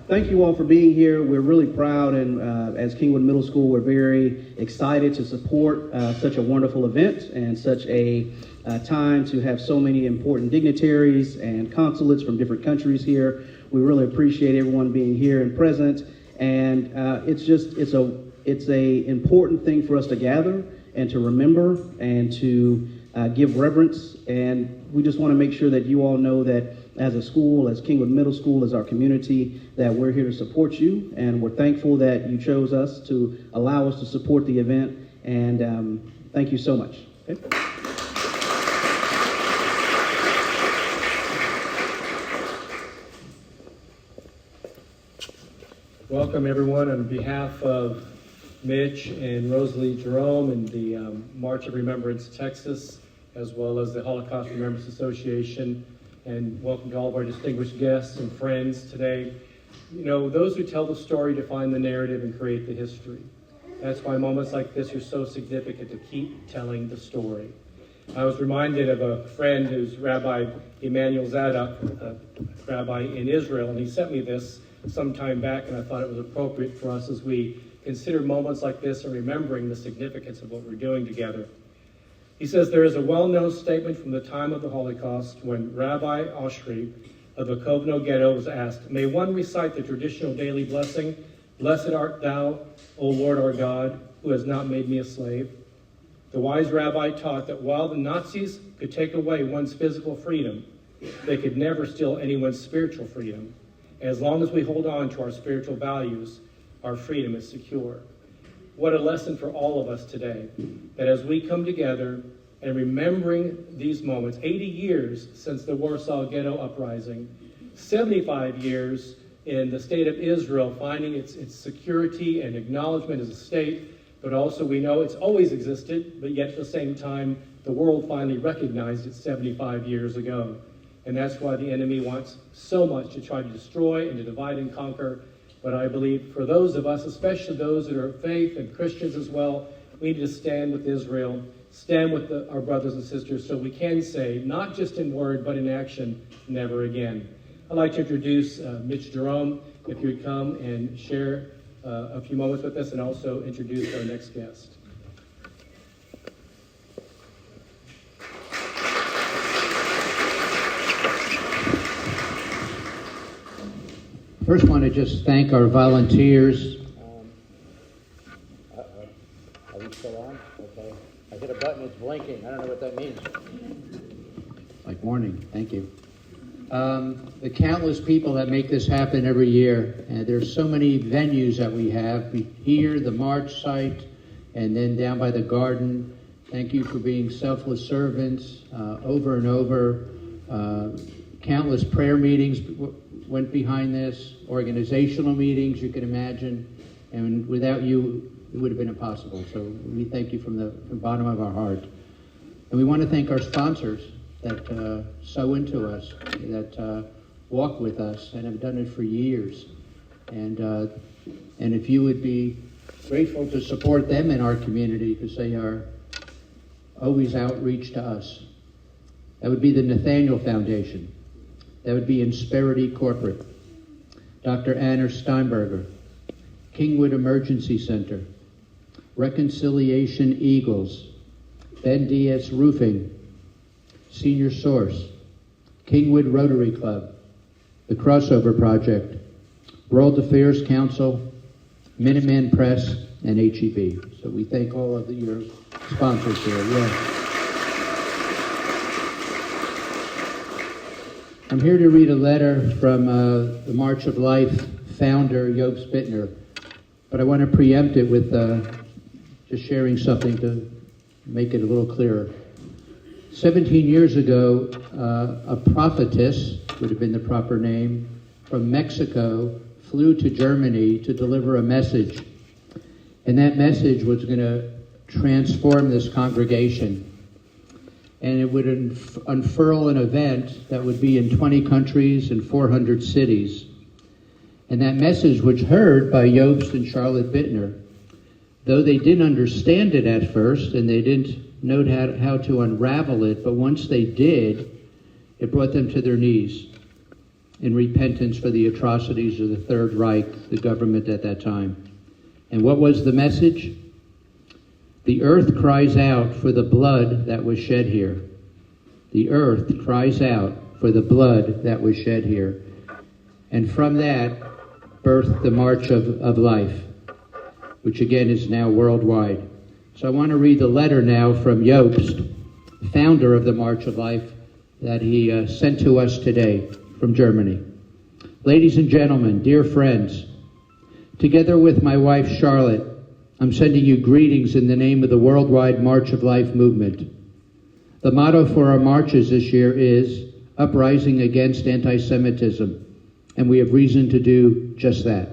thank you all for being here. We're really proud, and as Kingwood Middle School, we're very excited to support such a wonderful event and such a time to have so many important dignitaries and consulates from different countries here. We really appreciate everyone being here and present, and it's a important thing for us to gather and to remember and to give reverence, and we just want to make sure that you all know that as a school, as Kingwood Middle School, as our community, that we're here to support you, and we're thankful that you chose us to allow us to support the event, and thank you so much. Okay. Welcome everyone on behalf of Mitch and Rosalie Jerome and the March of Remembrance Texas, as well as the Holocaust Remembrance Association. And welcome to all of our distinguished guests and friends today. You know, those who tell the story define the narrative and create the history. That's why moments like this are so significant, to keep telling the story. I was reminded of a friend who's Rabbi Emanuel Zadok, a rabbi in Israel, and he sent me this some time back, and I thought it was appropriate for us as we consider moments like this and remembering the significance of what we're doing together. He says, there is a well-known statement from the time of the Holocaust when Rabbi Oshry of the Kovno Ghetto was asked, may one recite the traditional daily blessing, blessed art thou, O Lord our God, who has not made me a slave? The wise rabbi taught that while the Nazis could take away one's physical freedom, they could never steal anyone's spiritual freedom. As long as we hold on to our spiritual values, our freedom is secure. What a lesson for all of us today, that as we come together and remembering these moments, 80 years since the Warsaw Ghetto Uprising, 75 years in the state of Israel finding its security and acknowledgement as a state, but also we know it's always existed, but yet at the same time, the world finally recognized it 75 years ago. And that's why the enemy wants so much to try to destroy and to divide and conquer. But I believe for those of us, especially those that are of faith and Christians as well, we need to stand with Israel, stand with our brothers and sisters, so we can say, not just in word, but in action, never again. I'd like to introduce Mitch Jerome, if you would come and share a few moments with us, and also introduce our next guest. First, I want to just thank our volunteers. Are we still on? Okay. I hit a button, it's blinking. I don't know what that means. Like warning, thank you. The countless people that make this happen every year. And there's so many venues that we have. Here, the March site, and then down by the garden. Thank you for being selfless servants over and over. Countless prayer meetings went behind this, organizational meetings, you can imagine, and without you, it would have been impossible. So we thank you from the bottom of our heart. And we want to thank our sponsors that sow into us, that walk with us, and have done it for years. And if you would be grateful to support them in our community, because they are always outreach to us. That would be the Nathaniel Foundation. That would be Insperity Corporate, Dr. Anna Steinberger, Kingwood Emergency Center, Reconciliation Eagles, Diaz Roofing, Senior Source, Kingwood Rotary Club, the Crossover Project, World Affairs Council, Minuteman Press, and HEB. So we thank all of your sponsors here. Yeah. I'm here to read a letter from the March of Life founder, Job Spittner, but I want to preempt it with just sharing something to make it a little clearer. 17 years ago, a prophetess, would have been the proper name, from Mexico flew to Germany to deliver a message. And that message was going to transform this congregation. And it would unfurl an event that would be in 20 countries and 400 cities. And that message was heard by Jobst and Charlotte Bittner. Though they didn't understand it at first, and they didn't know how to unravel it, but once they did, it brought them to their knees. in repentance for the atrocities of the Third Reich, the government at that time. And what was the message? The earth cries out for the blood that was shed here. The earth cries out for the blood that was shed here. And from that birthed the March of Life, which again is now worldwide. So I want to read the letter now from Jobst, founder of the March of Life, that he sent to us today from Germany. Ladies and gentlemen, dear friends, together with my wife Charlotte, I'm sending you greetings in the name of the worldwide March of Life movement. The motto for our marches this year is Uprising Against Anti-Semitism, and we have reason to do just that.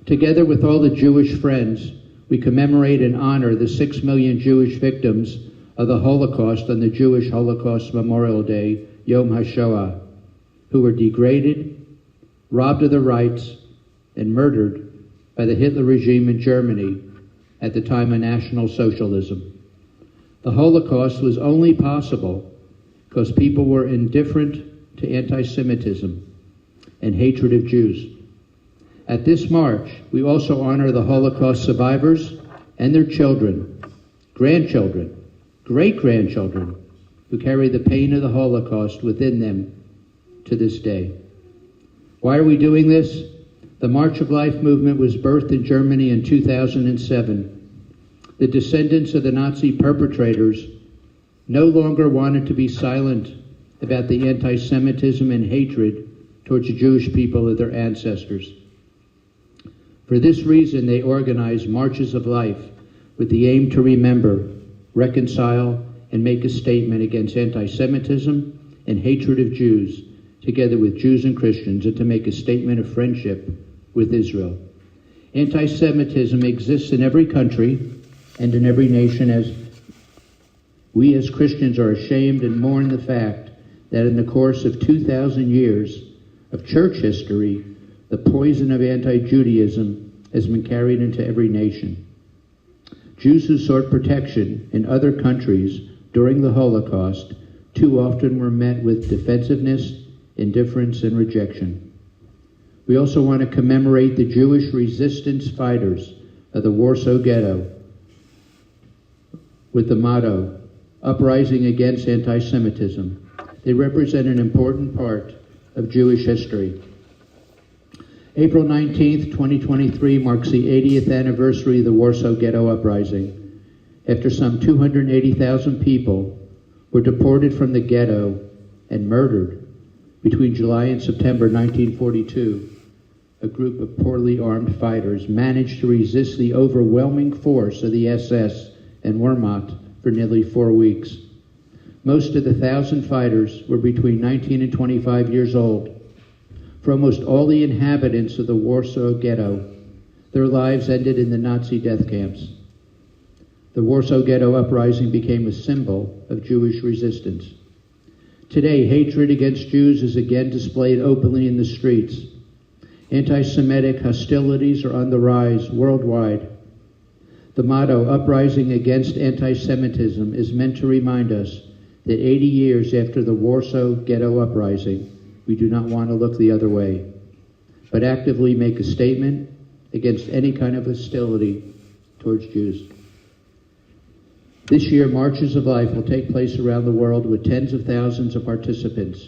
Together with all the Jewish friends, we commemorate and honor the 6 million Jewish victims of the Holocaust on the Jewish Holocaust Memorial Day, Yom Ha Shoah, who were degraded, robbed of their rights, and murdered by the Hitler regime in Germany at the time of National Socialism. The Holocaust was only possible because people were indifferent to anti-Semitism and hatred of Jews. At this march, we also honor the Holocaust survivors and their children, grandchildren, great-grandchildren, who carry the pain of the Holocaust within them to this day. Why are we doing this? The March of Life movement was birthed in Germany in 2007. The descendants of the Nazi perpetrators no longer wanted to be silent about the anti-Semitism and hatred towards the Jewish people of their ancestors. For this reason, they organized Marches of Life with the aim to remember, reconcile, and make a statement against anti-Semitism and hatred of Jews, together with Jews and Christians, and to make a statement of friendship with Israel. Anti-Semitism exists in every country and in every nation, as we as Christians are ashamed and mourn the fact that in the course of 2,000 years of church history, the poison of anti-Judaism has been carried into every nation. Jews who sought protection in other countries during the Holocaust too often were met with defensiveness, indifference, and rejection. We also want to commemorate the Jewish resistance fighters of the Warsaw Ghetto with the motto, Uprising Against Anti-Semitism. They represent an important part of Jewish history. April 19th, 2023 marks the 80th anniversary of the Warsaw Ghetto Uprising, after some 280,000 people were deported from the ghetto and murdered between July and September 1942. A group of poorly armed fighters managed to resist the overwhelming force of the SS and Wehrmacht for nearly 4 weeks. Most of the 1,000 fighters were between 19 and 25 years old. For almost all the inhabitants of the Warsaw Ghetto, their lives ended in the Nazi death camps. The Warsaw Ghetto Uprising became a symbol of Jewish resistance. Today, hatred against Jews is again displayed openly in the streets. Anti-Semitic hostilities are on the rise worldwide. The motto, Uprising Against Anti-Semitism, is meant to remind us that 80 years after the Warsaw Ghetto Uprising, we do not want to look the other way, but actively make a statement against any kind of hostility towards Jews. This year, Marches of Life will take place around the world with tens of thousands of participants.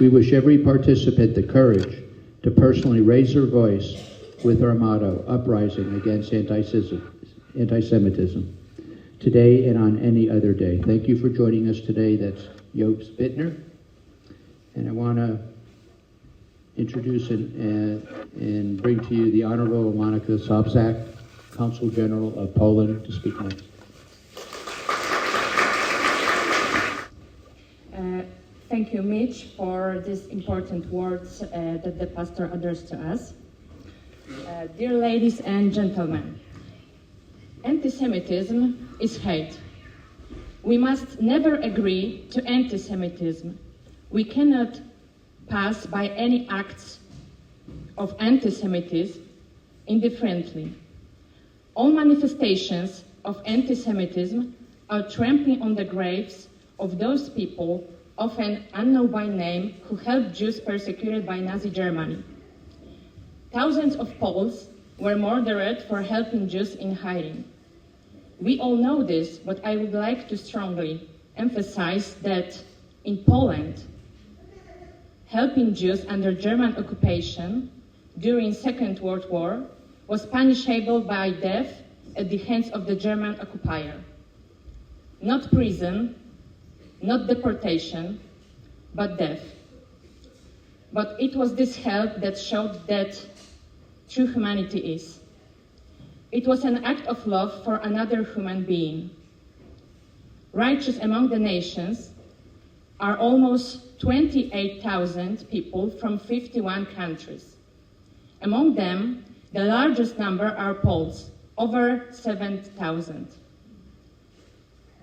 We wish every participant the courage to personally raise their voice with our motto, Uprising Against Anti-Semitism, today and on any other day. Thank you for joining us today. That's Jobst Bittner. And I want to introduce and bring to you the Honorable Monica Sobczak, Consul General of Poland, to speak next. Thank you, Mitch, for these important words that the pastor addressed to us. Dear ladies and gentlemen, anti-Semitism is hate. We must never agree to anti-Semitism. We cannot pass by any acts of anti-Semitism indifferently. All manifestations of anti-Semitism are trampling on the graves of those people often unknown by name, who helped Jews persecuted by Nazi Germany. Thousands of Poles were murdered for helping Jews in hiding. We all know this, but I would like to strongly emphasize that in Poland, helping Jews under German occupation during Second World War was punishable by death at the hands of the German occupier. Not prison, not deportation, but death. But it was this help that showed that true humanity is. It was an act of love for another human being. Righteous among the nations are almost 28,000 people from 51 countries. Among them, the largest number are Poles, over 7,000.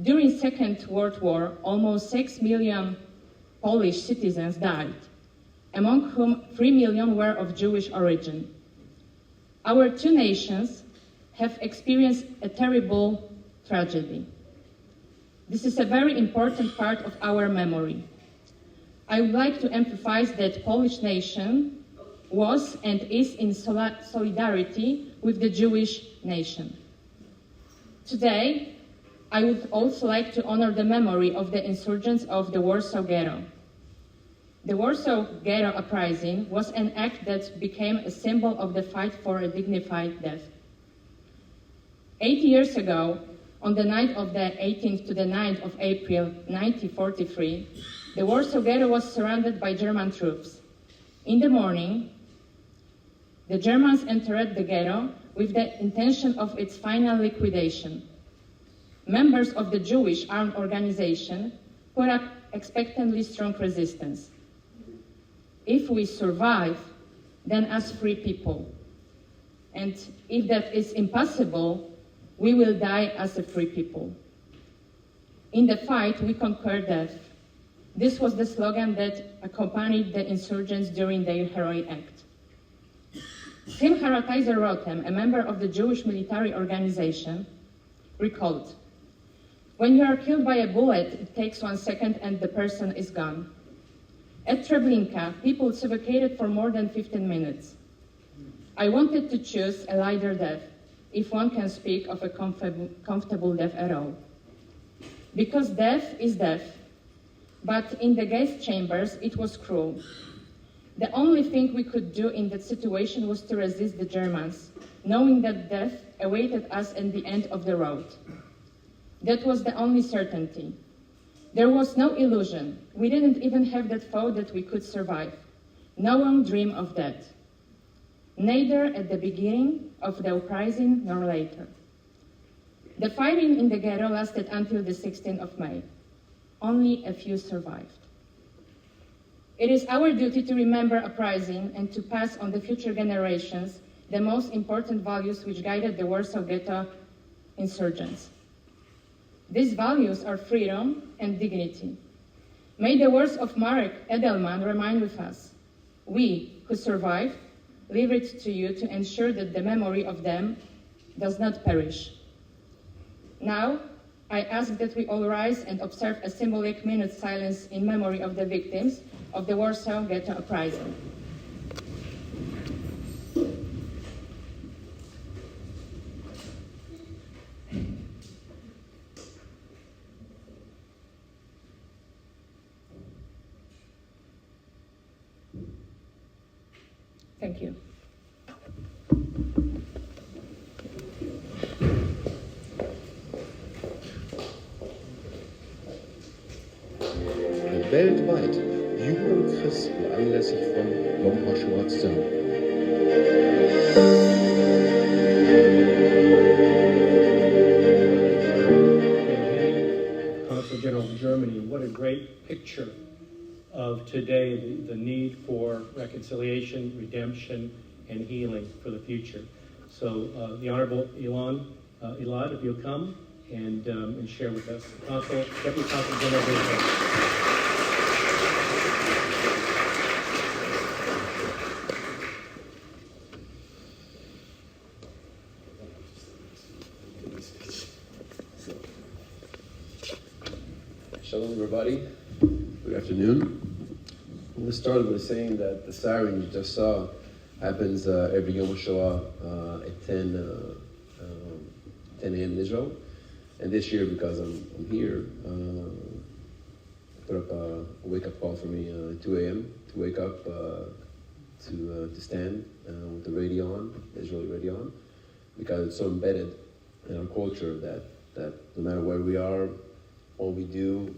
During Second World War, almost 6 million Polish citizens died, among whom 3 million were of Jewish origin. Our two nations have experienced a terrible tragedy. This is a very important part of our memory. I would like to emphasize that Polish nation was and is in solidarity with the Jewish nation. Today, I would also like to honor the memory of the insurgents of the Warsaw Ghetto. The Warsaw Ghetto Uprising was an act that became a symbol of the fight for a dignified death. 8 years ago, on the night of the 18th to the 9th of April 1943, the Warsaw Ghetto was surrounded by German troops. In the morning, the Germans entered the ghetto with the intention of its final liquidation. Members of the Jewish armed organization put up expectantly strong resistance. If we survive, then as free people. And if that is impossible, we will die as a free people. In the fight, we conquer death. This was the slogan that accompanied the insurgents during their heroic act. Simcha Rotem, a member of the Jewish military organization, recalled, "When you are killed by a bullet, it takes 1 second and the person is gone. At Treblinka, people suffocated for more than 15 minutes. I wanted to choose a lighter death, if one can speak of a comfortable death at all. Because death is death, but in the gas chambers, it was cruel. The only thing we could do in that situation was to resist the Germans, knowing that death awaited us at the end of the road. That was the only certainty. There was no illusion. We didn't even have that thought that we could survive. No one dreamed of that. Neither at the beginning of the uprising nor later. The fighting in the ghetto lasted until the 16th of May. Only a few survived. It is our duty to remember uprising and to pass on to future generations the most important values which guided the Warsaw Ghetto insurgents. These values are freedom and dignity. May the words of Marek Edelman remain with us. We who survived leave it to you to ensure that the memory of them does not perish. Now, I ask that we all rise and observe a symbolic minute silence in memory of the victims of the Warsaw Ghetto Uprising. Thank you. Weltweit jubeln Christen anlässlich von Yom Ha Shoah zusammen. Consul General of Germany, what a great picture of today, the need for reconciliation, redemption, and healing for the future. So the Honorable Elad, if you'll come and share with us. Deputy Consul General of Israel. Shalom, everybody. Good afternoon. I'm going to start by saying that the siren you just saw happens every Yom Ha Shoah at 10 a.m. in Israel. And this year, because I'm here, I put up a wake-up call for me at 2 a.m. to wake up to stand with the radio on, the Israeli radio on, because it's so embedded in our culture that no matter where we are, what we do,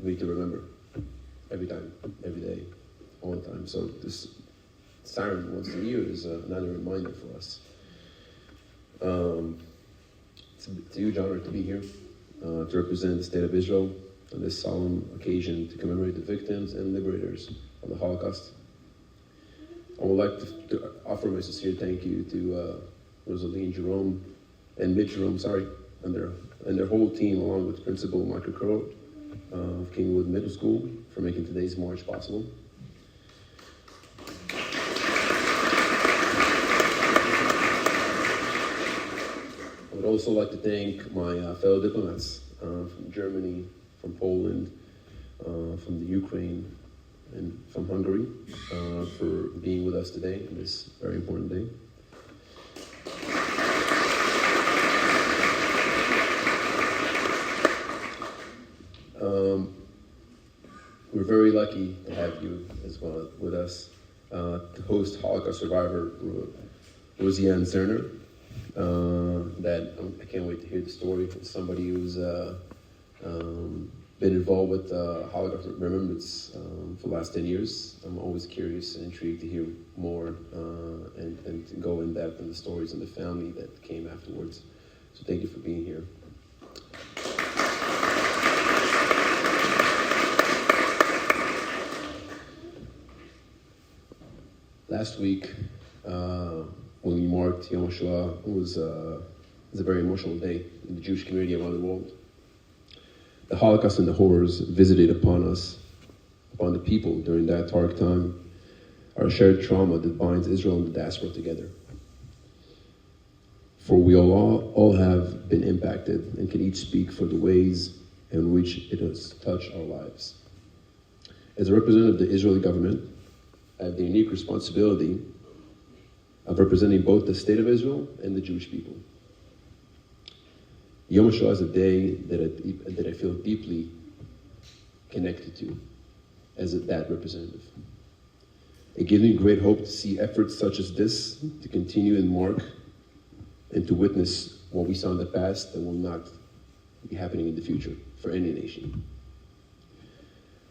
we need to remember every time, every day, all the time. So this siren once a year is another reminder for us. It's a huge honor to be here, to represent the State of Israel on this solemn occasion to commemorate the victims and liberators of the Holocaust. I would like to offer my sincere thank you to Rosalie and Jerome, and Mitch Jerome, and their whole team, along with Principal Michael Crow of Kingwood Middle School, for making today's march possible. I would also like to thank my fellow diplomats from Germany, from Poland, from the Ukraine, and from Hungary for being with us today on this very important day. We're very lucky to have you as well with us to host Holocaust survivor Rosianne Zerner. That I can't wait to hear the story from somebody who's been involved with Holocaust Remembrance for the last 10 years. I'm always curious and intrigued to hear more and to go in depth in the stories and the family that came afterwards. So thank you for being here. Last week, when we marked Yom Ha Shoah, it was a very emotional day in the Jewish community around the world. The Holocaust and the horrors visited upon us, upon the people during that dark time, are a shared trauma that binds Israel and the diaspora together. For we all have been impacted and can each speak for the ways in which it has touched our lives. As a representative of the Israeli government, I have the unique responsibility of representing both the State of Israel and the Jewish people. Yom Ha Shoah is a day that I feel deeply connected to as that representative. It gives me great hope to see efforts such as this to continue and mark and to witness what we saw in the past that will not be happening in the future for any nation.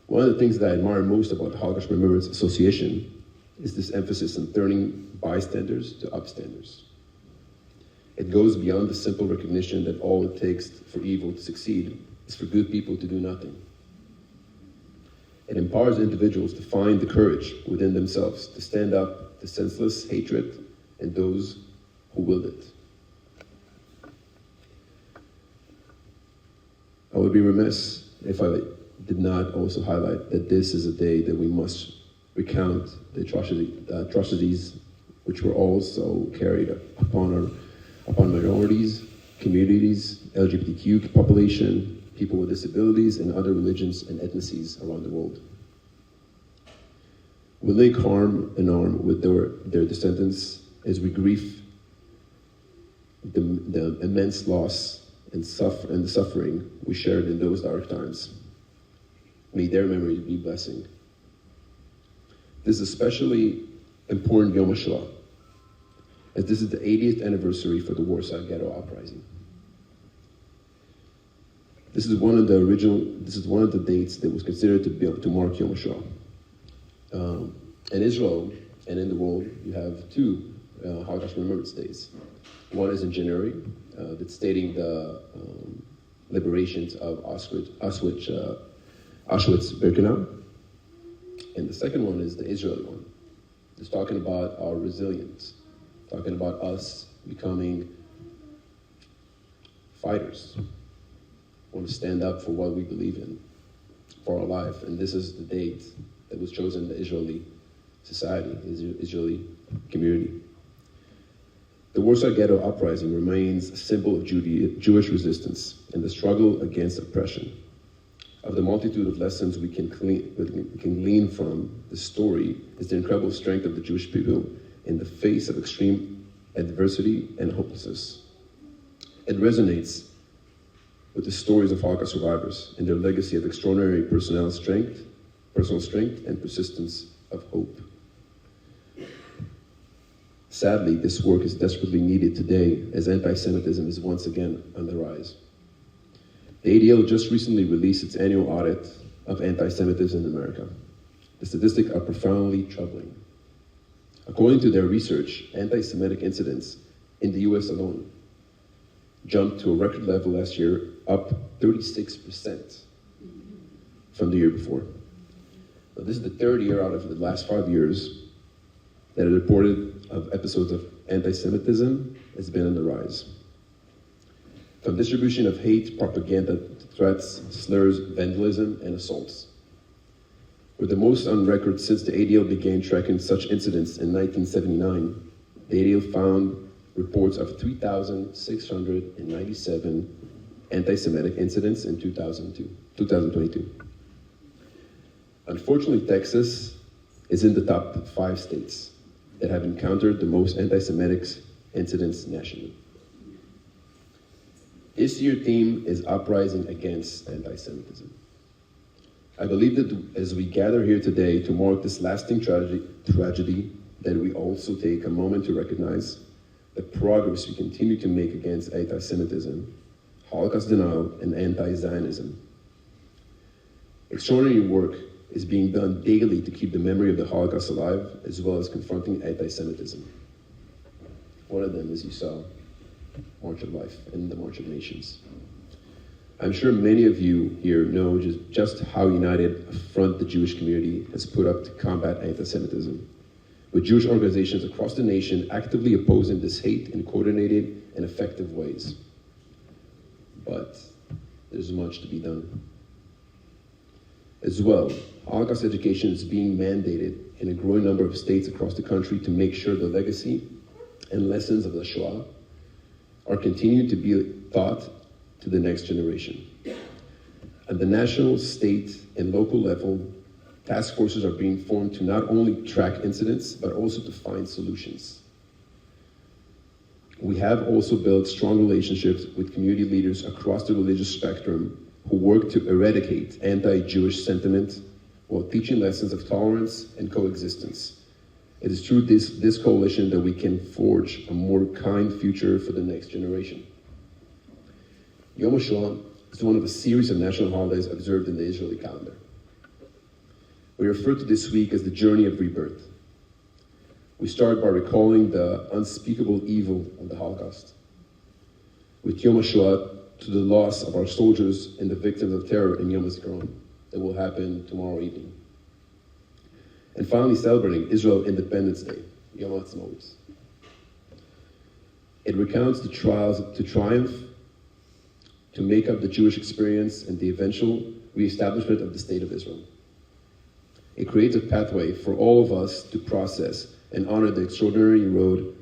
One of the things that I admire most about the Holocaust Remembrance Association is this emphasis on turning bystanders to upstanders. It goes beyond the simple recognition that all it takes for evil to succeed is for good people to do nothing. It empowers individuals to find the courage within themselves to stand up to senseless hatred and those who wield it. I would be remiss if I did not also highlight that this is a day that we must recount the atrocities which were also carried upon minorities, communities, LGBTQ population, people with disabilities, and other religions and ethnicities around the world. We link arm in arm with their descendants as we grieve the immense loss and the suffering we shared in those dark times. May their memory be a blessing. This is especially important Yom Ha Shoah, as this is the 80th anniversary for the Warsaw Ghetto Uprising. This is one of the dates that was considered to mark Yom Ha Shoah. In Israel and in the world, you have two Holocaust Remembrance Days. One is in January, that's stating the liberations of Auschwitz-Birkenau. And the second one is the Israeli one. It's talking about our resilience, talking about us becoming fighters. We want to stand up for what we believe in, for our life. And this is the date that was chosen in the Israeli society, Israeli community. The Warsaw Ghetto Uprising remains a symbol of Jewish resistance and the struggle against oppression. of the multitude of lessons we can glean from the story is the incredible strength of the Jewish people in the face of extreme adversity and hopelessness. It resonates with the stories of Holocaust survivors and their legacy of extraordinary personal strength, and persistence of hope. Sadly, this work is desperately needed today as anti-Semitism is once again on the rise. The ADL just recently released its annual audit of anti-Semitism in America. The statistics are profoundly troubling. According to their research, anti-Semitic incidents in the US alone jumped to a record level last year, up 36% from the year before. Now, this is the third year out of the last 5 years that it reported of episodes of anti-Semitism has been on the rise. From distribution of hate, propaganda, threats, slurs, vandalism, and assaults. We're the most on record since the ADL began tracking such incidents in 1979. The ADL found reports of 3,697 anti-Semitic incidents in 2022. Unfortunately, Texas is in the top 5 states that have encountered the most anti-Semitic incidents nationally. This year's theme is Uprising Against Anti-Semitism. I believe that as we gather here today to mark this lasting tragedy, that we also take a moment to recognize the progress we continue to make against anti-Semitism, Holocaust denial, and anti-Zionism. Extraordinary work is being done daily to keep the memory of the Holocaust alive, as well as confronting anti-Semitism. One of them, as you saw, March of Life and the March of Nations. I'm sure many of you here know just how united a front the Jewish community has put up to combat anti-Semitism, with Jewish organizations across the nation actively opposing this hate in coordinated and effective ways. But there's much to be done. As well, Holocaust education is being mandated in a growing number of states across the country to make sure the legacy and lessons of the Shoah are continued to be taught to the next generation. At the national, state, and local level, task forces are being formed to not only track incidents, but also to find solutions. We have also built strong relationships with community leaders across the religious spectrum who work to eradicate anti-Jewish sentiment while teaching lessons of tolerance and coexistence. It is through this coalition that we can forge a more kind future for the next generation. Yom Ha Shoah is one of a series of national holidays observed in the Israeli calendar. We refer to this week as the journey of rebirth. We start by recalling the unspeakable evil of the Holocaust, with Yom Ha Shoah to the loss of our soldiers and the victims of terror in Yom HaZikaron that will happen tomorrow evening. And finally celebrating Israel Independence Day, Yom HaAtzmaut. It recounts the trials to triumph, to make up the Jewish experience and the eventual reestablishment of the State of Israel. It creates a pathway for all of us to process and honor the extraordinary road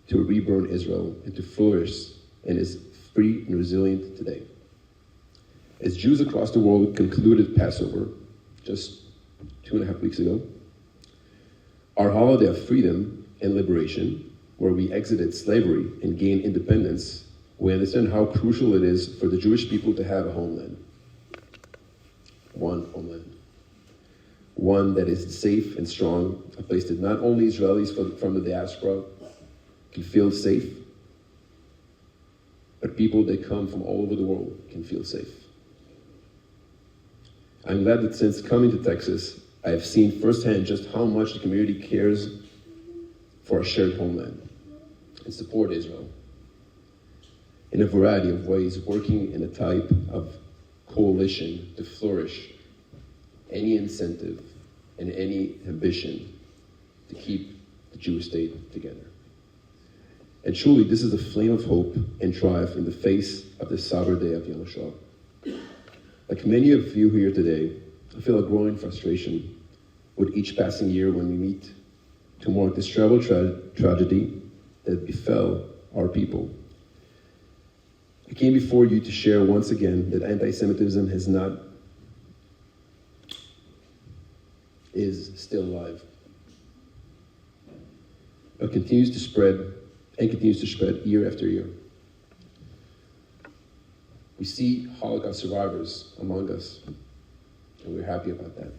to reborn Israel and to flourish and is free and resilient today. As Jews across the world concluded Passover just 2.5 weeks ago, our holiday of freedom and liberation, where we exited slavery and gained independence, we understand how crucial it is for the Jewish people to have a homeland. One homeland. One that is safe and strong, a place that not only Israelis from the diaspora can feel safe, but people that come from all over the world can feel safe. I'm glad that since coming to Texas, I have seen firsthand just how much the community cares for a shared homeland and support Israel in a variety of ways, working in a type of coalition to flourish any incentive and any ambition to keep the Jewish state together. And truly, this is a flame of hope and triumph in the face of the sober day of Yom Ha Shoah. Like many of you here today, I feel a growing frustration with each passing year when we meet to mark this terrible tragedy that befell our people. I came before you to share once again that anti-Semitism has not is still alive, but continues to spread year after year. We see Holocaust survivors among us, and we're happy about that.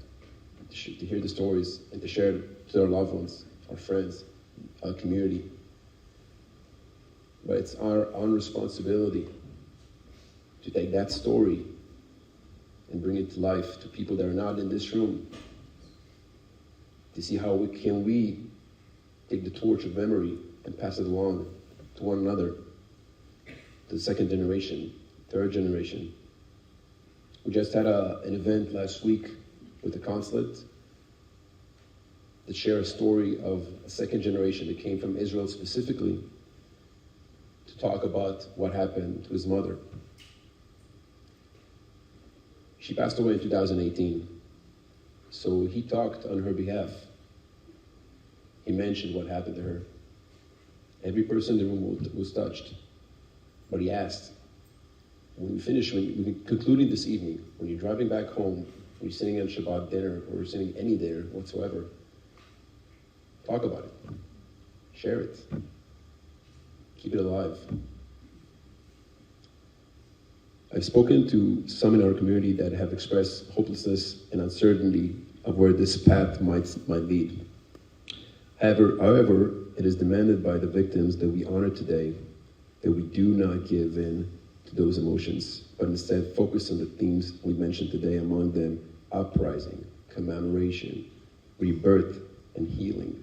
To hear the stories and to share to our loved ones, our friends, our community. But it's our own responsibility to take that story and bring it to life to people that are not in this room, to see how we can take the torch of memory and pass it along to one another, to the second generation, third generation. We just had an event last week with the consulate to share a story of a second generation that came from Israel specifically to talk about what happened to his mother. She passed away in 2018, so he talked on her behalf. He mentioned what happened to her. Every person in the room was touched, but he asked, when we're concluding this evening, when you're driving back home, when you're sitting at Shabbat dinner, or you're sitting any dinner whatsoever, talk about it, share it, keep it alive. I've spoken to some in our community that have expressed hopelessness and uncertainty of where this path might lead. However, it is demanded by the victims that we honor today that we do not give in to those emotions, but instead focus on the themes we mentioned today, among them uprising, commemoration, rebirth, and healing.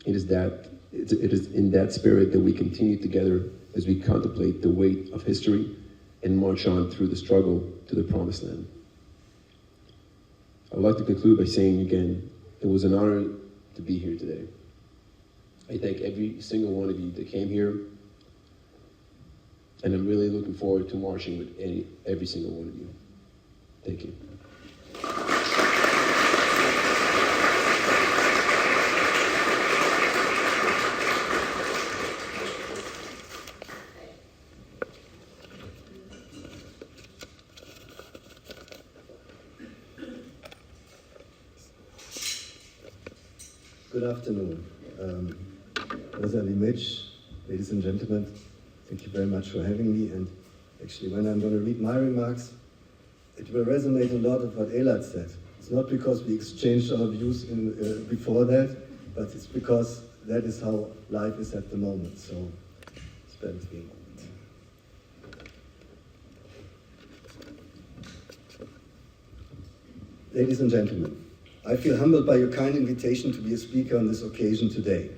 It is in that spirit that we continue together as we contemplate the weight of history and march on through the struggle to the promised land. I'd like to conclude by saying again, it was an honor to be here today. I thank every single one of you that came here, and I'm really looking forward to marching with every single one of you. Thank you. Good afternoon. Rosalie Mitch, ladies and gentlemen, thank you very much for having me. And actually, when I'm going to read my remarks, it will resonate a lot of what Elad said. It's not because we exchanged our views before that, but it's because that is how life is at the moment. So, spare with me a moment. Ladies and gentlemen, I feel humbled by your kind invitation to be a speaker on this occasion today.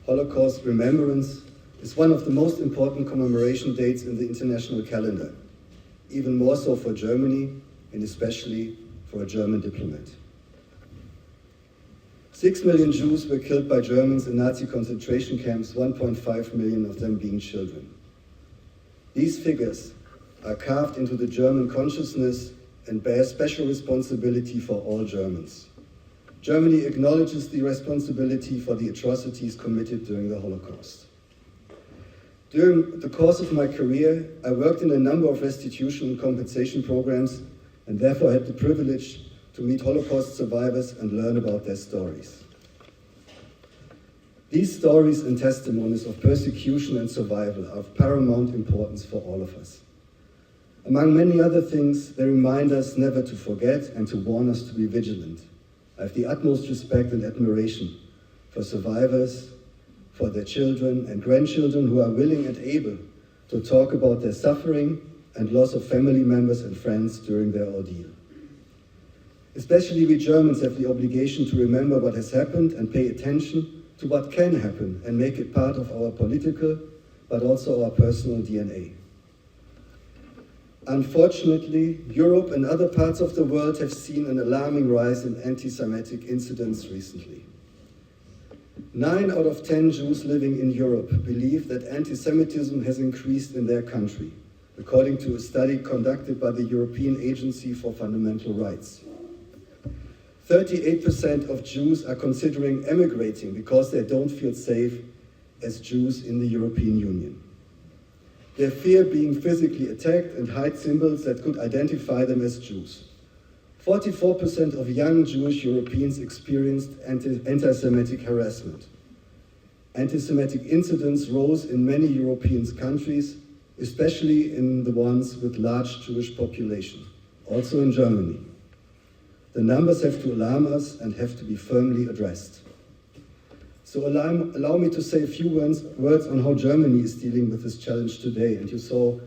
Holocaust Remembrance is one of the most important commemoration dates in the international calendar, even more so for Germany and especially for a German diplomat. 6 million Jews were killed by Germans in Nazi concentration camps, 1.5 million of them being children. These figures are carved into the German consciousness and bear special responsibility for all Germans. Germany acknowledges the responsibility for the atrocities committed during the Holocaust. During the course of my career, I worked in a number of restitution and compensation programs and therefore had the privilege to meet Holocaust survivors and learn about their stories. These stories and testimonies of persecution and survival are of paramount importance for all of us. Among many other things, they remind us never to forget and to warn us to be vigilant. I have the utmost respect and admiration for survivors, for their children and grandchildren who are willing and able to talk about their suffering and loss of family members and friends during their ordeal. Especially we Germans have the obligation to remember what has happened and pay attention to what can happen and make it part of our political, but also our personal DNA. Unfortunately, Europe and other parts of the world have seen an alarming rise in anti-Semitic incidents recently. 9 out of 10 Jews living in Europe believe that anti-Semitism has increased in their country, according to a study conducted by the European Agency for Fundamental Rights. 38% of Jews are considering emigrating because they don't feel safe as Jews in the European Union. They fear being physically attacked and hide symbols that could identify them as Jews. 44% of young Jewish Europeans experienced anti-Semitic harassment. Anti-Semitic incidents rose in many European countries, especially in the ones with large Jewish population, also in Germany. The numbers have to alarm us and have to be firmly addressed. So allow me to say a few words on how Germany is dealing with this challenge today. And you saw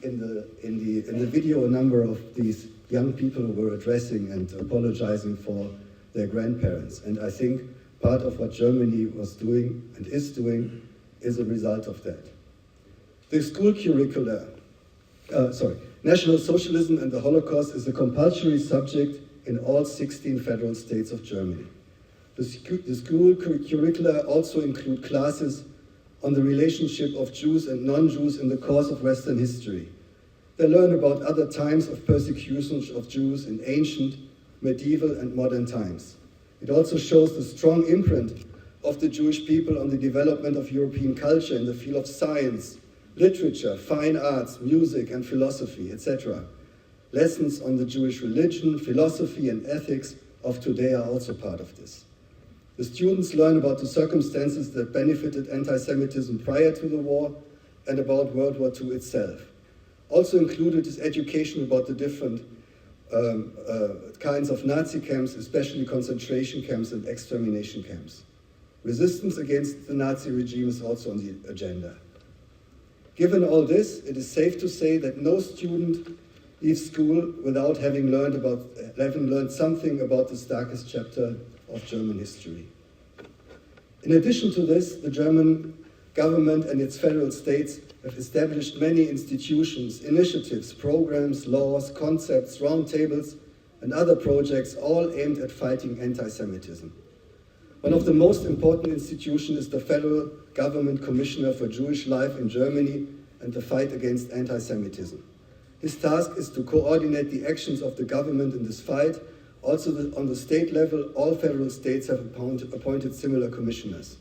in the video a number of these young people who were addressing and apologizing for their grandparents. And I think part of what Germany was doing and is doing is a result of that. The school curricula, National Socialism and the Holocaust is a compulsory subject in all 16 federal states of Germany. The school curricula also include classes on the relationship of Jews and non-Jews in the course of Western history. They learn about other times of persecution of Jews in ancient, medieval, and modern times. It also shows the strong imprint of the Jewish people on the development of European culture in the field of science, literature, fine arts, music, and philosophy, etc. Lessons on the Jewish religion, philosophy, and ethics of today are also part of this. The students learn about the circumstances that benefited anti-Semitism prior to the war and about World War II itself. Also included is education about the different kinds of Nazi camps, especially concentration camps and extermination camps. Resistance against the Nazi regime is also on the agenda. Given all this, it is safe to say that no student leaves school without having learned something about this darkest chapter of German history. In addition to this, the German government and its federal states have established many institutions, initiatives, programs, laws, concepts, roundtables, and other projects, all aimed at fighting anti-Semitism. One of the most important institutions is the Federal Government Commissioner for Jewish Life in Germany and the fight against anti-Semitism. His task is to coordinate the actions of the government in this fight. Also on the state level, all federal states have appointed similar commissioners.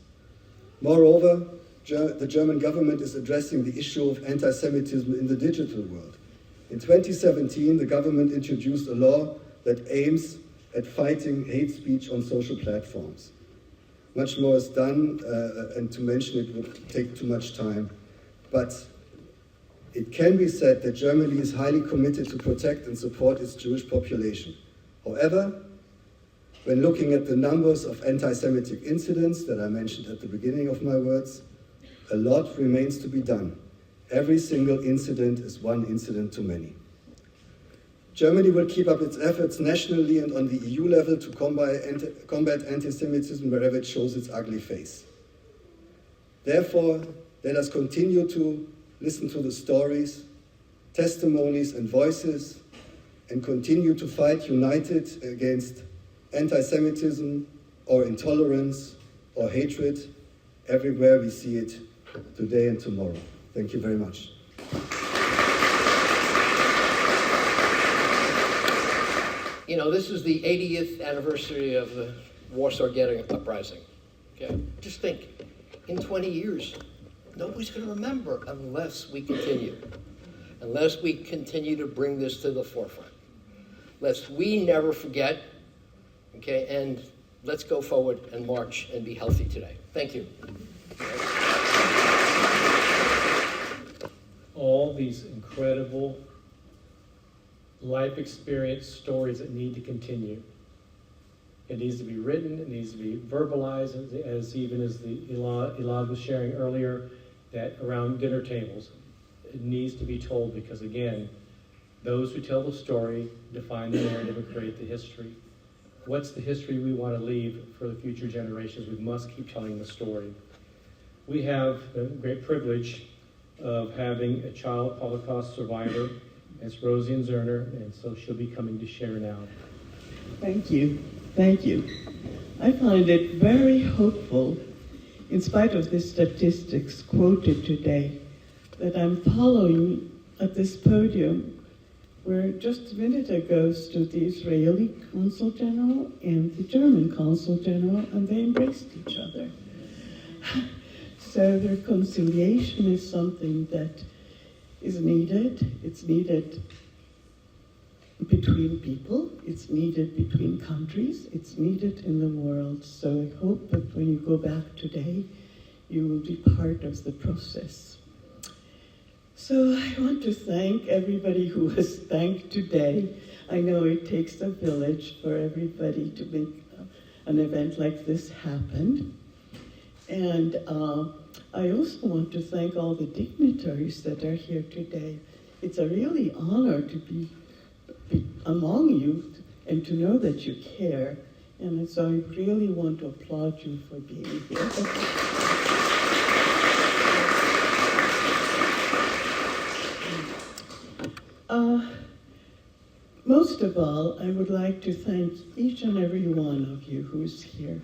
Moreover, the German government is addressing the issue of anti-Semitism in the digital world. In 2017, the government introduced a law that aims at fighting hate speech on social platforms. Much more is done, and to mention it would take too much time. But it can be said that Germany is highly committed to protect and support its Jewish population. However, when looking at the numbers of anti-Semitic incidents that I mentioned at the beginning of my words, a lot remains to be done. Every single incident is one incident too many. Germany will keep up its efforts nationally and on the EU level to combat anti-Semitism wherever it shows its ugly face. Therefore, let us continue to listen to the stories, testimonies, and voices, and continue to fight united against anti-Semitism or intolerance or hatred everywhere we see it today and tomorrow. Thank you very much. You know, this is the 80th anniversary of the Warsaw Ghetto Uprising. Okay? Just think, in 20 years, nobody's going to remember unless we continue. Unless we continue to bring this to the forefront. Lest we never forget, okay? And let's go forward and march and be healthy today. Thank you. All these incredible life experience stories that need to continue. It needs to be written, it needs to be verbalized, as Elad was sharing earlier, that around dinner tables. It needs to be told because, again, those who tell the story define the narrative and create the history. What's the history we want to leave for the future generations? We must keep telling the story. We have the great privilege of having a child Holocaust survivor. It's Rosie and Zerner, and so she'll be coming to share now. Thank you. Thank you. I find it very hopeful, in spite of the statistics quoted today, that I'm following at this podium where just a minute ago stood the Israeli Consul General and the German Consul General, and they embraced each other. So reconciliation is something that is needed. It's needed between people, it's needed between countries, it's needed in the world. So I hope that when you go back today, you will be part of the process. So I want to thank everybody who was thanked today. I know it takes a village for everybody to make an event like this happen. And I also want to thank all the dignitaries that are here today. It's a really honor to be among you and to know that you care. And so I really want to applaud you for being here. Most of all, I would like to thank each and every one of you who's here.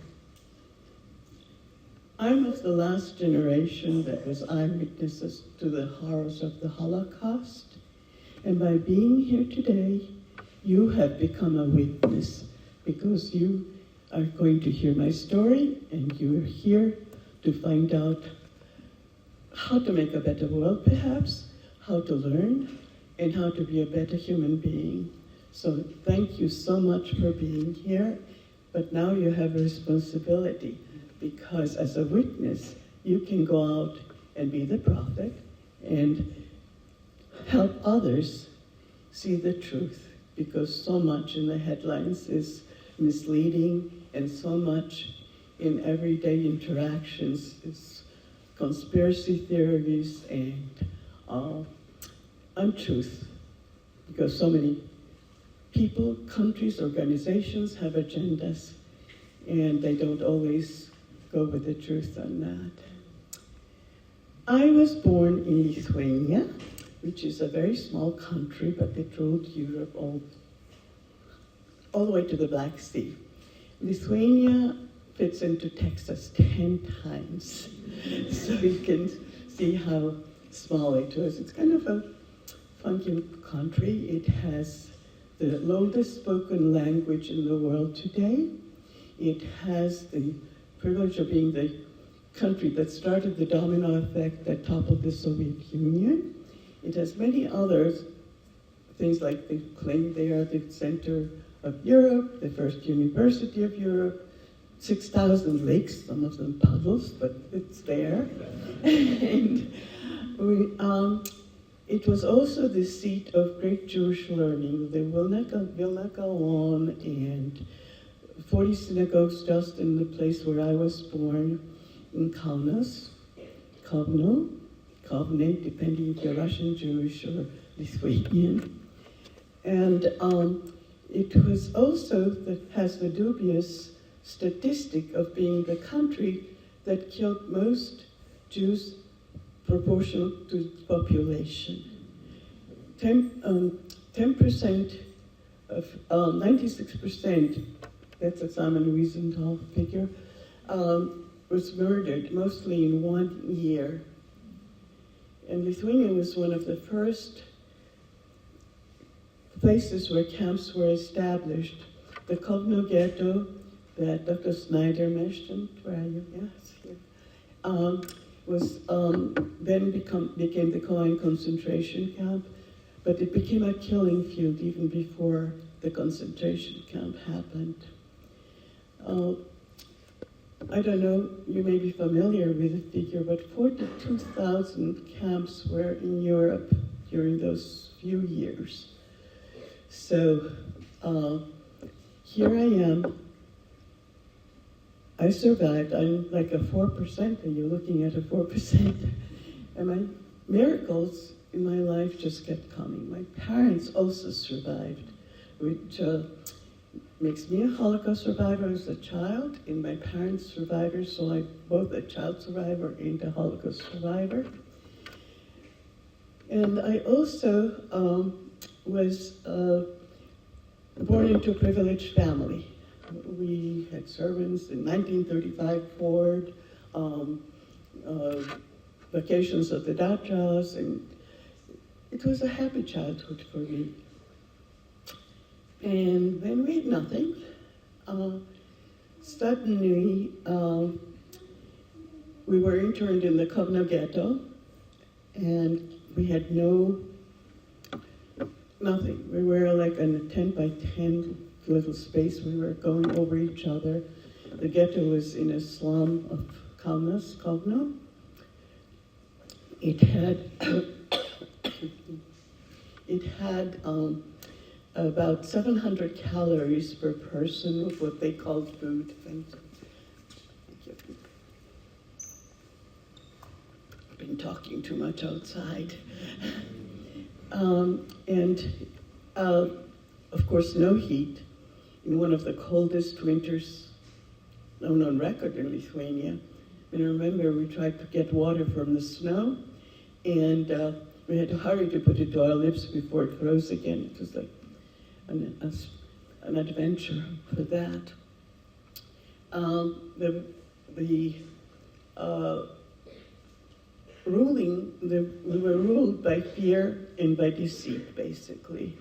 I'm of the last generation that was eyewitnesses to the horrors of the Holocaust, and by being here today, you have become a witness because you are going to hear my story, and you are here to find out how to make a better world, perhaps, how to learn, and how to be a better human being. So thank you so much for being here, but now you have a responsibility, because as a witness, you can go out and be the prophet and help others see the truth, because so much in the headlines is misleading, and so much in everyday interactions is conspiracy theories and untruth, because so many people, countries, organizations have agendas, and they don't always go with the truth on that. I was born in Lithuania, which is a very small country, but it ruled Europe all the way to the Black Sea. Lithuania fits into Texas 10 times, so you can see how small it was. It's kind of a funky country. It has the longest spoken language in the world today. It has the privilege of being the country that started the domino effect that toppled the Soviet Union. It has many other things, like they claim they are the center of Europe, the first university of Europe, 6,000 lakes, some of them puddles, but it's there. And it was also the seat of great Jewish learning. The Vilna Gaon and 40 synagogues just in the place where I was born, in Kaunas, Kovno, depending if you're Russian, Jewish, or Lithuanian. And it was also has the dubious statistic of being the country that killed most Jews proportional to its population. 10% of 96%, that's a Simon Wiesenthal figure, was murdered, mostly in 1 year. And Lithuania was one of the first places where camps were established. The Kovno Ghetto that Dr. Snyder mentioned, where are you? Yes, here. Was then became the Cohen concentration camp, but it became a killing field even before the concentration camp happened. I don't know, you may be familiar with the figure, but 42,000 camps were in Europe during those few years. So here I am. I survived. I'm like a 4%, and you're looking at a 4%. And my miracles in my life just kept coming. My parents also survived, which makes me a Holocaust survivor as a child, and my parents survivors, so I'm both a child survivor and a Holocaust survivor. And I also was born into a privileged family. We had servants in 1935, Ford, vacations at the Dachas, and it was a happy childhood for me. And then we had nothing. Suddenly, we were interned in the Kovno Ghetto, and we had no nothing. We were like in a 10 by 10 little space. We were going over each other. The ghetto was in a slum of Kovno. It had about 700 calories per person of what they called food. Thank you. I've been talking too much outside. Of course, no heat in one of the coldest winters known on record in Lithuania. And I remember we tried to get water from the snow, and we had to hurry to put it to our lips before it froze again. It was like an adventure for that. We were ruled by fear and by deceit, basically.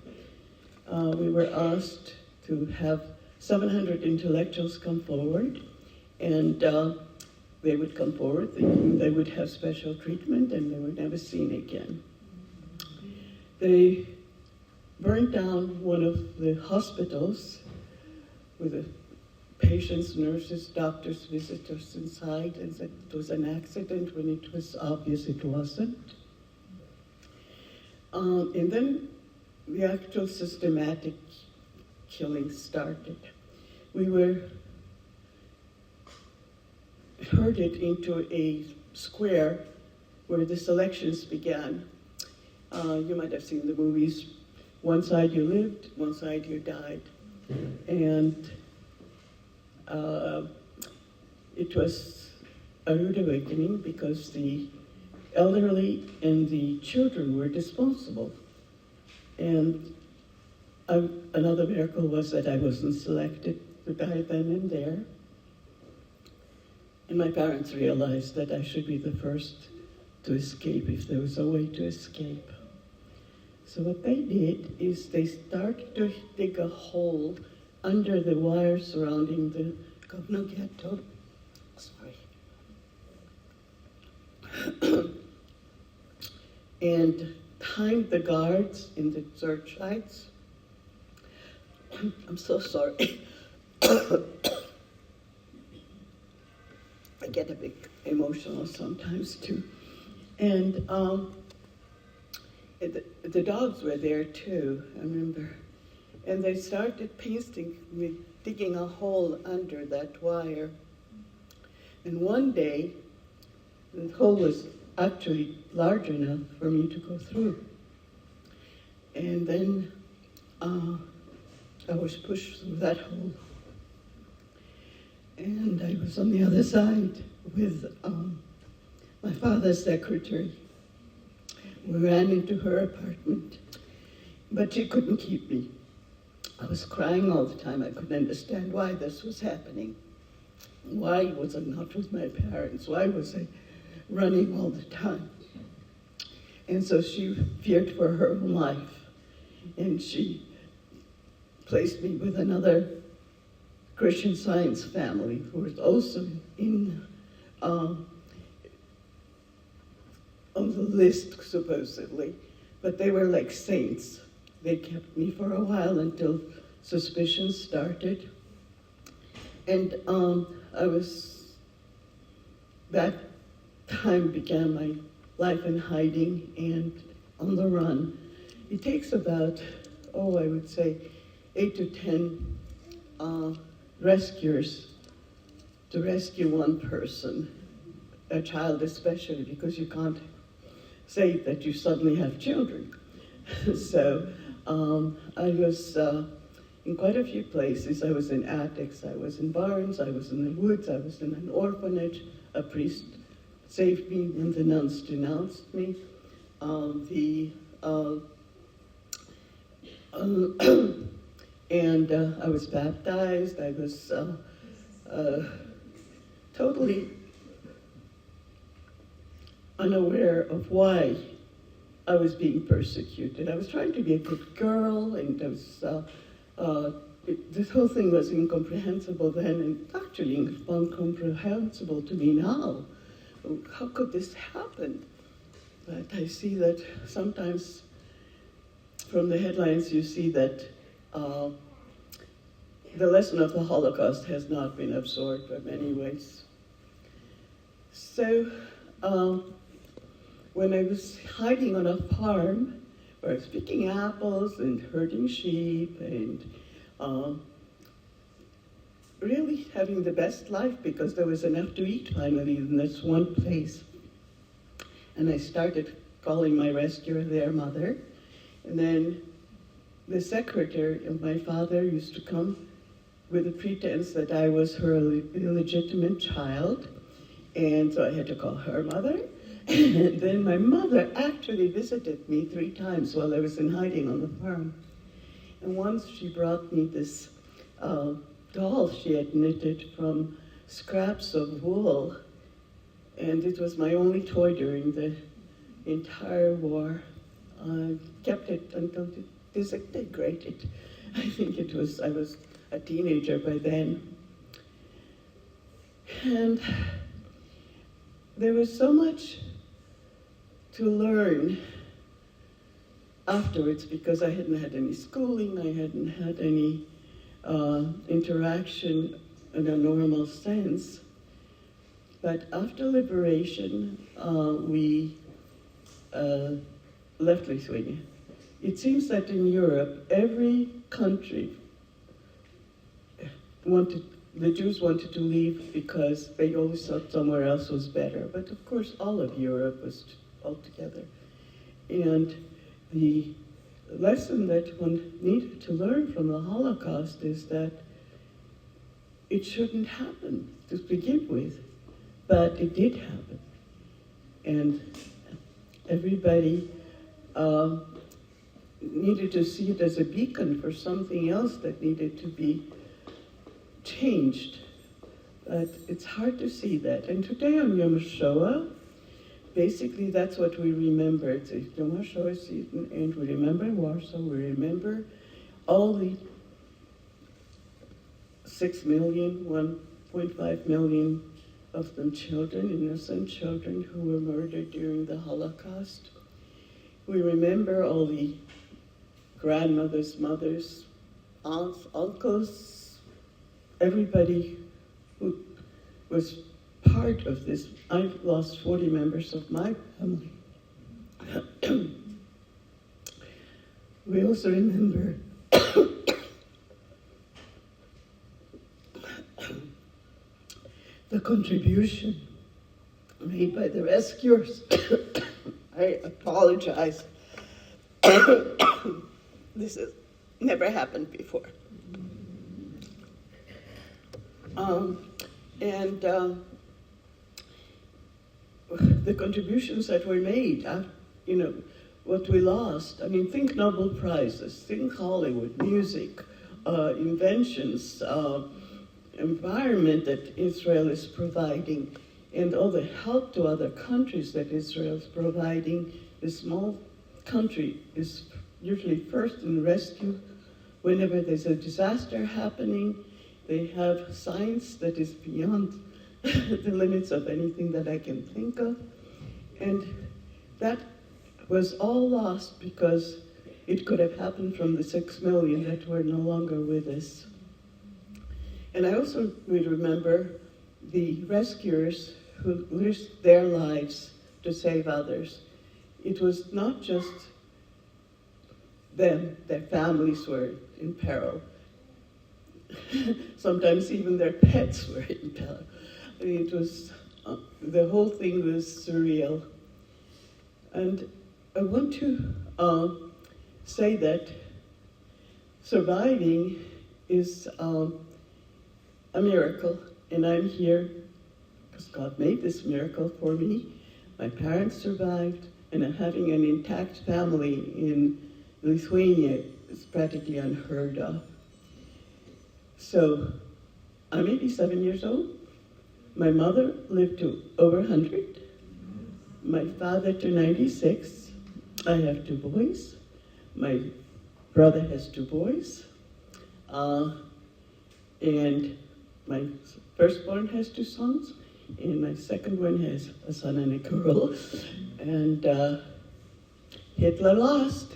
We were asked to have 700 intellectuals come forward, and they would come forward thinking they would have special treatment and they were never seen again. They burned down one of the hospitals with the patients, nurses, doctors, visitors inside, and said it was an accident when it was obvious it wasn't. And then the actual systematic killing started. We were herded into a square where the selections began. You might have seen the movies. One side you lived, one side you died. And it was a rude awakening because the elderly and the children were disposable. And another miracle was that I wasn't selected to die then and there. And my parents realized that I should be the first to escape if there was a way to escape. So what they did is they started to dig a hole under the wire surrounding the Kovno ghetto. Sorry. And timed the guards in the searchlights. I'm so sorry. I get a bit emotional sometimes too. And the dogs were there too, I remember. And they started painstakingly digging a hole under that wire. And one day, the hole was actually large enough for me to go through. And then I was pushed through that hole. And I was on the other side with my father's secretary. We ran into her apartment, but she couldn't keep me. I was crying all the time. I couldn't understand why this was happening. Why was I not with my parents? Why was I running all the time? And so she feared for her own life, and she placed me with another Christian Science family who was also on the list, supposedly, but they were like saints. They kept me for a while until suspicion started. And that time began my life in hiding and on the run. It takes about, I would say, 8 to 10 rescuers to rescue one person, a child especially, because you can't say that you suddenly have children. So I was in quite a few places. I was in attics, I was in barns, I was in the woods, I was in an orphanage. A priest saved me when the nuns denounced me. And I was baptized. I was totally unaware of why I was being persecuted. I was trying to be a good girl, and I was, this whole thing was incomprehensible then, and actually incomprehensible to me now. How could this happen? But I see that sometimes from the headlines you see that the lesson of the Holocaust has not been absorbed by many ways. So when I was hiding on a farm where I was picking apples and herding sheep and really having the best life because there was enough to eat finally in this one place. And I started calling my rescuer their mother. And then the secretary of my father used to come with the pretense that I was her illegitimate child. And so I had to call her mother. And then my mother actually visited me 3 times while I was in hiding on the farm. And once she brought me this doll she had knitted from scraps of wool. And it was my only toy during the entire war. I kept it until it disintegrated. I think I was a teenager by then. And there was so much to learn afterwards because I hadn't had any schooling, I hadn't had any interaction in a normal sense. But after liberation, we left Lithuania. It seems that in Europe, every country the Jews wanted to leave because they always thought somewhere else was better. But of course, all of Europe was all together. And the lesson that one needed to learn from the Holocaust is that it shouldn't happen to begin with, but it did happen. And everybody needed to see it as a beacon for something else that needed to be changed. But it's hard to see that. And today on Yom Ha Shoah, basically that's what we remember. It's a Yom Ha Shoah season, and we remember Warsaw, we remember all the 6 million, 1.5 million of them children, innocent children who were murdered during the Holocaust. We remember all the grandmothers, mothers, aunts, uncles, everybody who was part of this. I've lost 40 members of my family. We also remember the contribution made by the rescuers. I apologize. This has never happened before. The contributions that were made, what we lost. I mean, think Nobel Prizes, think Hollywood, music, inventions, environment that Israel is providing, and all the help to other countries that Israel is providing. The small country is usually first in rescue whenever there's a disaster happening. They have science that is beyond the limits of anything that I can think of. And that was all lost because it could have happened from the 6 million that were no longer with us. And I also would remember the rescuers who risked their lives to save others. It was not just them, their families were in peril. Sometimes even their pets were in peril. I mean, it was, the whole thing was surreal. And I want to say that surviving is a miracle, and I'm here because God made this miracle for me. My parents survived, and having an intact family in Lithuania is practically unheard of. So I'm 87 years old. My mother lived to over 100. My father to 96. I have 2 boys. My brother has 2 boys. And my firstborn has 2 sons. And my second one has a son and a girl. And Hitler lost.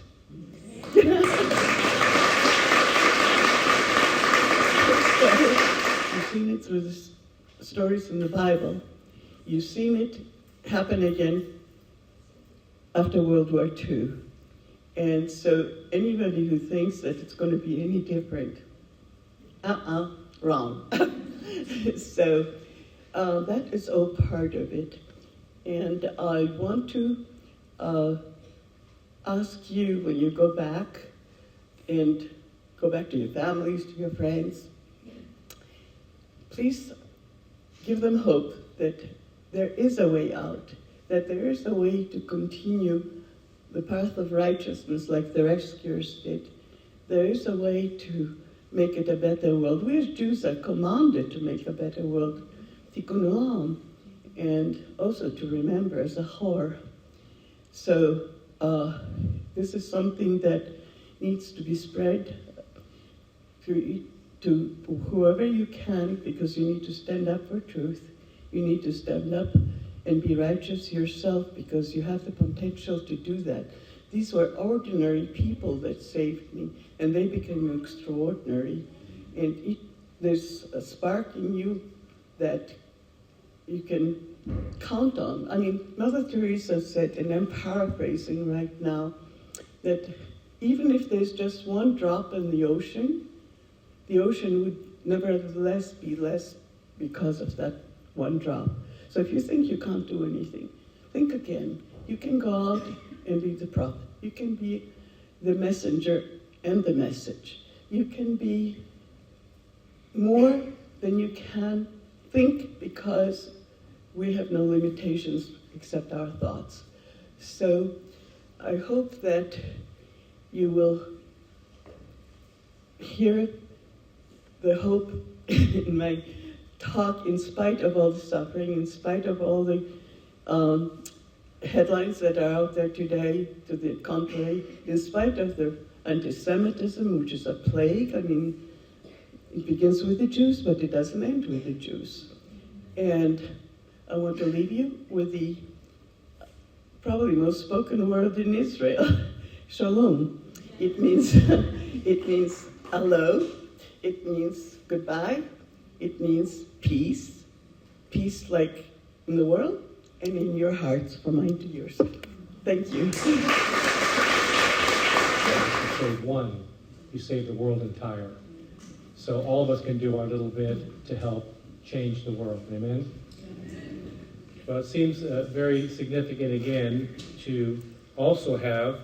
You've seen it through the stories in the Bible. You've seen it happen again after World War II. And so anybody who thinks that it's going to be any different, wrong. So that is all part of it. And I want to ask you, when you go back and go back to your families, to your friends, please give them hope that there is a way out, that there is a way to continue the path of righteousness like the rescuers did. There is a way to make it a better world. We as Jews are commanded to make a better world, tikkun olam, and also to remember as a whore. So this is something that needs to be spread to whoever you can, because you need to stand up for truth. You need to stand up and be righteous yourself, because you have the potential to do that. These were ordinary people that saved me, and they became extraordinary. And there's a spark in you that you can count on. I mean, Mother Teresa said, and I'm paraphrasing right now, that even if there's just one drop in the ocean would nevertheless be less because of that one drop. So if you think you can't do anything, think again. You can go out and be the prophet. You can be the messenger and the message. You can be more than you can think, because we have no limitations except our thoughts. So I hope that you will hear the hope in my talk, in spite of all the suffering, in spite of all the headlines that are out there today to the contrary, in spite of the anti-Semitism, which is a plague. I mean, it begins with the Jews, but it doesn't end with the Jews. And I want to leave you with the probably most spoken word in Israel, shalom. It means hello. It means goodbye. It means peace. Peace like in the world and in your hearts, from mine to yours. Thank you. If you save one, you save the world entire. So all of us can do our little bit to help change the world. Amen? Well, it seems very significant again to also have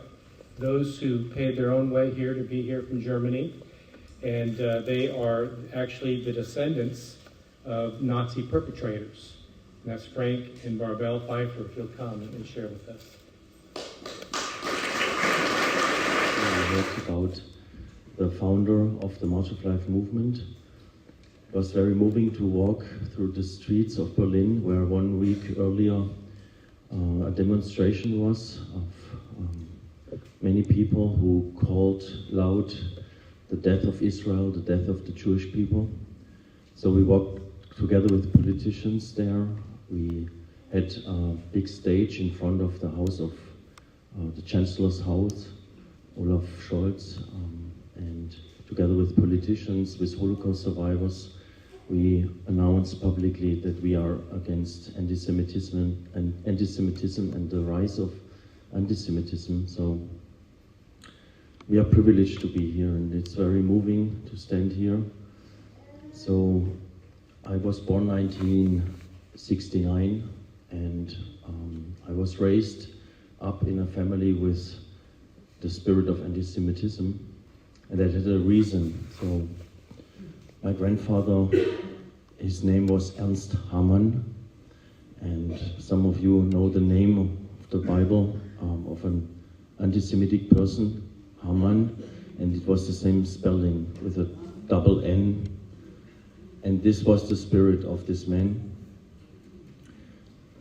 those who paid their own way here to be here from Germany. And they are actually the descendants of Nazi perpetrators. And that's Frank and Barbell Pfeiffer, if you'll come and share with us. We heard about the founder of the March of Life movement. It was very moving to walk through the streets of Berlin, where 1 week earlier a demonstration was of many people who called loud the death of Israel, the death of the Jewish people. So we walked together with politicians there. We had a big stage in front of the house of the Chancellor's house, Olaf Scholz, and together with politicians, with Holocaust survivors, we announced publicly that we are against anti-Semitism and the rise of anti-Semitism. So we are privileged to be here, and it's very moving to stand here. So I was born 1969, and I was raised up in a family with the spirit of anti-Semitism, and that had a reason. So my grandfather, his name was Ernst Hamann, and some of you know the name of the Bible of an anti-Semitic person, Haman, and it was the same spelling with a double N, and this was the spirit of this man.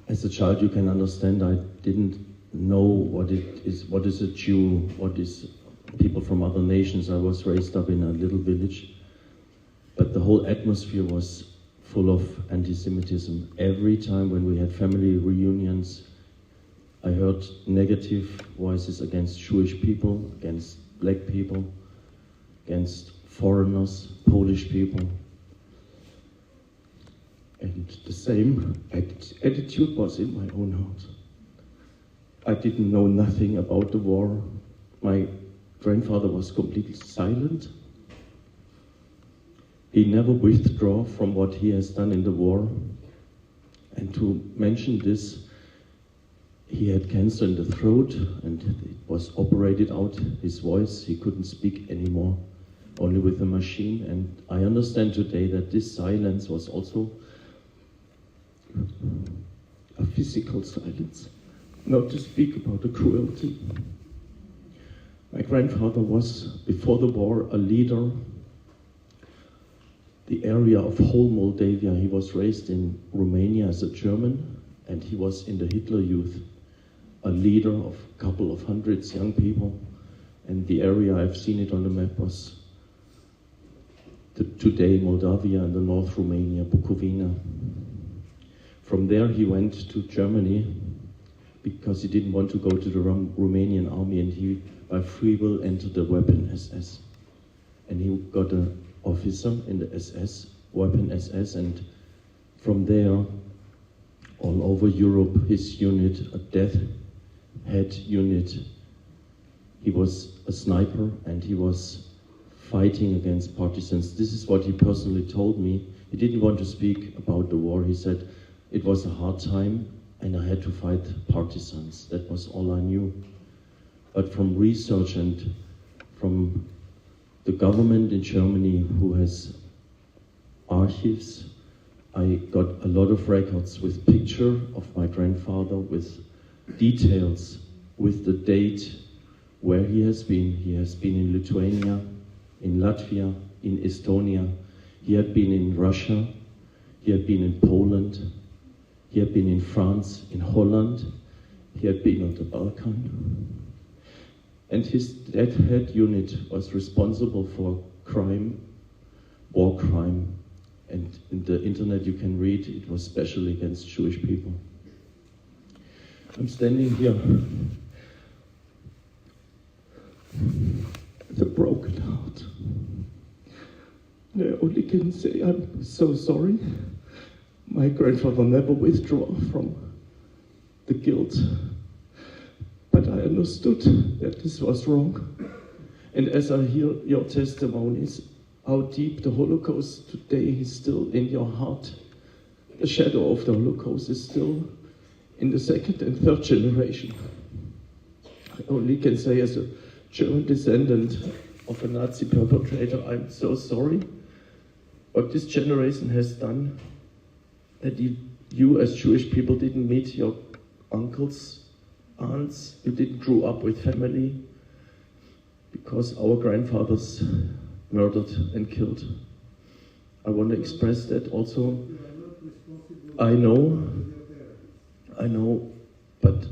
As a child, you can understand, I didn't know what is a Jew, what is people from other nations. I was raised up in a little village, but the whole atmosphere was full of anti-Semitism. Every time when we had family reunions, I heard negative voices against Jewish people, against black people, against foreigners, Polish people. And the same attitude was in my own heart. I didn't know nothing about the war. My grandfather was completely silent. He never withdrew from what he has done in the war. And to mention this, he had cancer in the throat and it was operated out, his voice, he couldn't speak anymore, only with a machine. And I understand today that this silence was also a physical silence, not to speak about the cruelty. My grandfather was, before the war, a leader. The area of whole Moldavia, he was raised in Romania as a German, and he was in the Hitler Youth, a leader of a couple of hundreds young people. And the area, I've seen it on the map, was today Moldavia and the North Romania, Bukovina. From there he went to Germany because he didn't want to go to the Romanian army, and he by free will entered the weapon SS. And he got an officer in the SS, weapon SS, and from there, all over Europe, his unit, a death head unit, he was a sniper and he was fighting against partisans. This is what he personally told me. He didn't want to speak about the war. He said, it was a hard time and I had to fight partisans. That was all I knew. But from research and from the government in Germany, who has archives, I got a lot of records with picture of my grandfather, with details, with the date, where he has been. He has been in Lithuania, in Latvia, in Estonia. He had been in Russia. He had been in Poland. He had been in France, in Holland. He had been on the Balkan. And his death head unit was responsible for crime, war crime. And in the internet you can read it was specially against Jewish people. I'm standing here with a broken heart. I only can say I'm so sorry. My grandfather never withdrew from the guilt. But I understood that this was wrong. And as I hear your testimonies, how deep the Holocaust today is still in your heart. The shadow of the Holocaust is still in the second and third generation. I only can say, as a German descendant of a Nazi perpetrator, I'm so sorry what this generation has done, that you as Jewish people didn't meet your uncles, aunts, you didn't grow up with family, because our grandfathers murdered and killed. I want to express that also. I know, but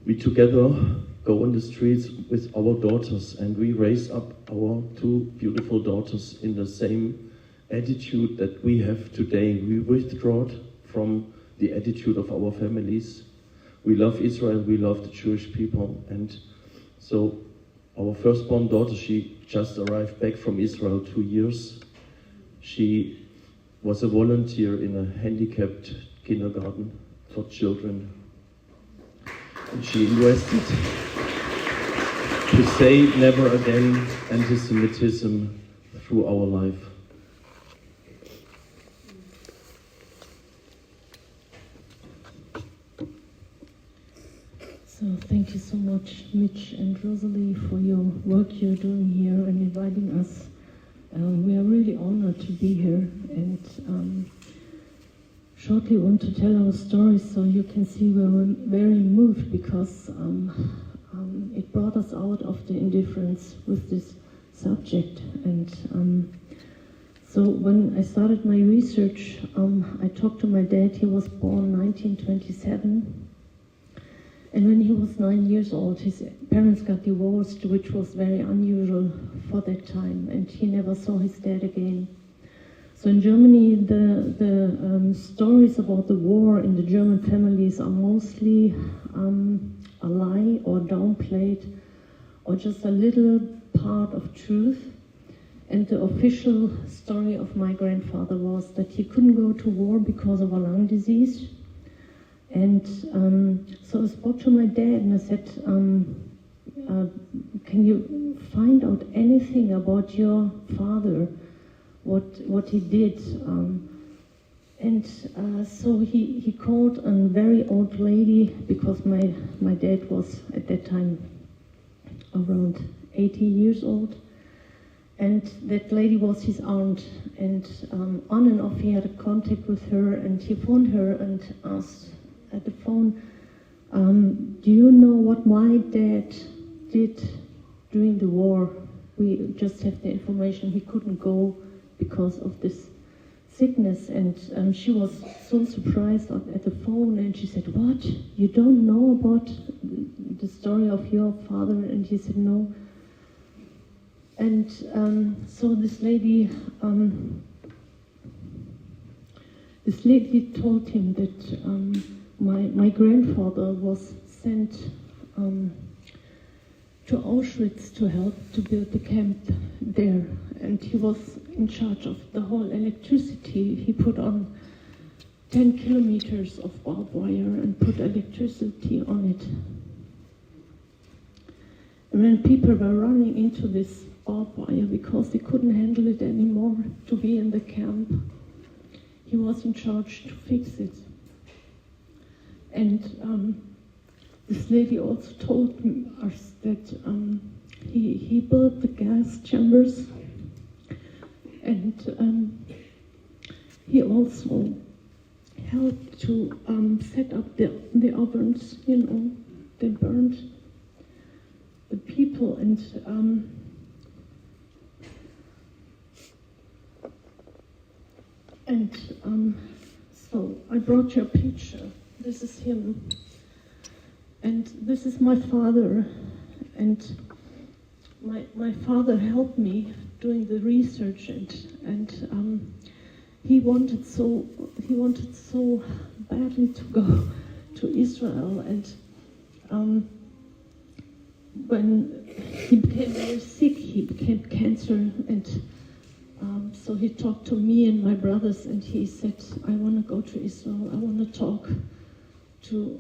we together go on the streets with our daughters and we raise up our two beautiful daughters in the same attitude that we have today. We withdraw from the attitude of our families. We love Israel, we love the Jewish people, and so our firstborn daughter, she just arrived back from Israel 2 years. She was a volunteer in a handicapped kindergarten for children. And she invested to say never again anti-Semitism through our life. So thank you so much, Mitch and Rosalie, for your work you're doing here and inviting us. We are really honored to be here and shortly want to tell our stories so you can see we're very moved because it brought us out of the indifference with this subject. And so when I started my research, I talked to my dad. He was born 1927. And when he was 9 years old, his parents got divorced, which was very unusual for that time, and he never saw his dad again. So in Germany, the stories about the war in the German families are mostly a lie or downplayed, or just a little part of truth. And the official story of my grandfather was that he couldn't go to war because of a lung disease. And so I spoke to my dad and I said, can you find out anything about your father, what he did? So he called a very old lady, because my dad was at that time around 80 years old. And that lady was his aunt, and on and off he had a contact with her, and he phoned her and asked at the phone, do you know what my dad did during the war? We just have the information he couldn't go because of this sickness. And she was so surprised at the phone, and she said, what? You don't know about the story of your father? And he said, no. And so this lady told him that my grandfather was sent to Auschwitz to help to build the camp there, and he was in charge of the whole electricity. He put on 10 kilometers of barbed wire and put electricity on it. And when people were running into this barbed wire because they couldn't handle it anymore to be in the camp, he was in charge to fix it. And this lady also told us that he built the gas chambers, and he also helped to set up the ovens, they burned the people. So I brought you a picture. This is him. And this is my father. And my father helped me doing the research, and he wanted so badly to go to Israel. And when he became very sick, he became cancer, and so he talked to me and my brothers, and he said, I want to go to Israel. I want to talk to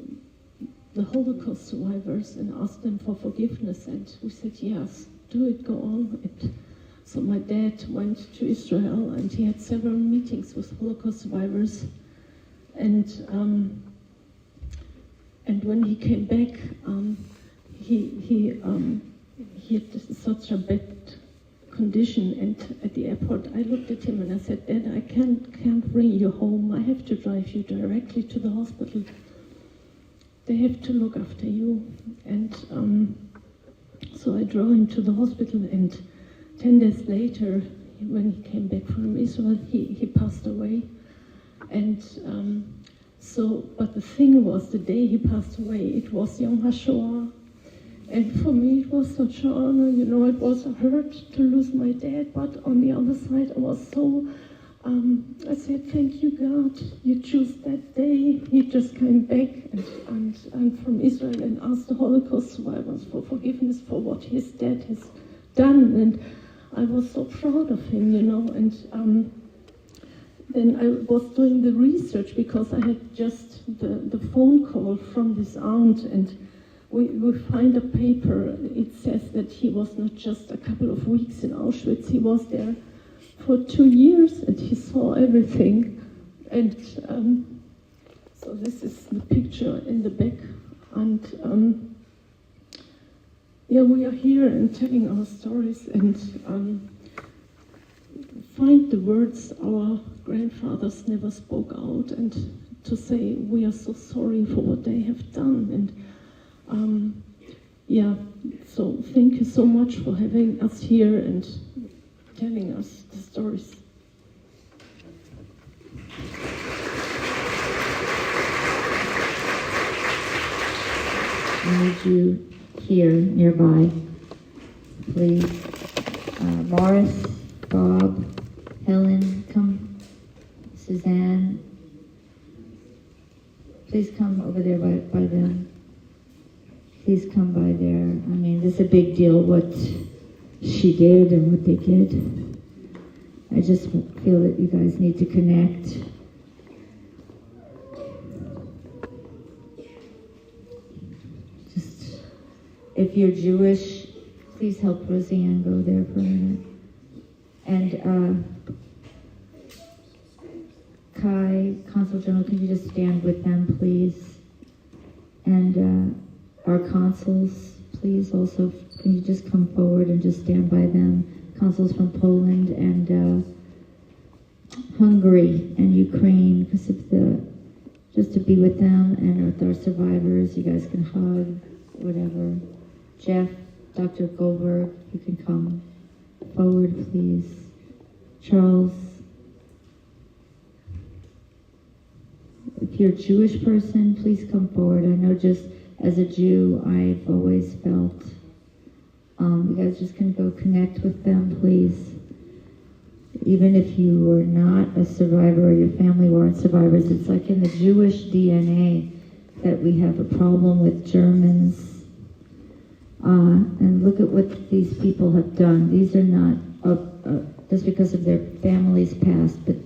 the Holocaust survivors and ask them for forgiveness. And we said, yes, do it, go on. And so my dad went to Israel, and he had several meetings with Holocaust survivors. And when he came back, he had such a bad condition, and at the airport I looked at him and I said, Dad, I can't bring you home. I have to drive you directly to the hospital. They have to look after you. And so I drove him to the hospital, and 10 days later, when he came back from Israel, he passed away. And but the thing was, the day he passed away, it was Yom Ha Shoah. And for me, it was such an honor. It was a hurt to lose my dad, but on the other side, I was so, I said, thank you, God. You chose that day. He just came back and from Israel and asked the Holocaust survivors for forgiveness for what his dad has done. And I was so proud of him, And then I was doing the research because I had just the phone call from this aunt, and we find a paper. It says that he was not just a couple of weeks in Auschwitz, he was there for 2 years, and he saw everything. And so this is the picture in the back. And we are here and telling our stories, and find the words our grandfathers never spoke out, and to say we are so sorry for what they have done. And so thank you so much for having us here and telling us the stories. I need you here nearby, please. Morris, Bob, Helen, come. Suzanne, please come over there by them. Please come by there. This a big deal what she did and what they did. I just feel that you guys need to connect. Just, if you're Jewish, please help Roseanne go there for a minute. And Kai, Consul General, can you just stand with them, please? And our consuls, please also, can you just come forward and just stand by them? Consuls from Poland and Hungary and Ukraine, because just to be with them and with our survivors, you guys can hug, whatever. Jeff, Dr. Goldberg, you can come forward, please. Charles, if you're a Jewish person, please come forward. I know just as a Jew, I've always felt, you guys just can go connect with them, please. Even if you were not a survivor or your family weren't survivors, it's like in the Jewish DNA that we have a problem with Germans. And look at what these people have done. These are not just because of their family's past, but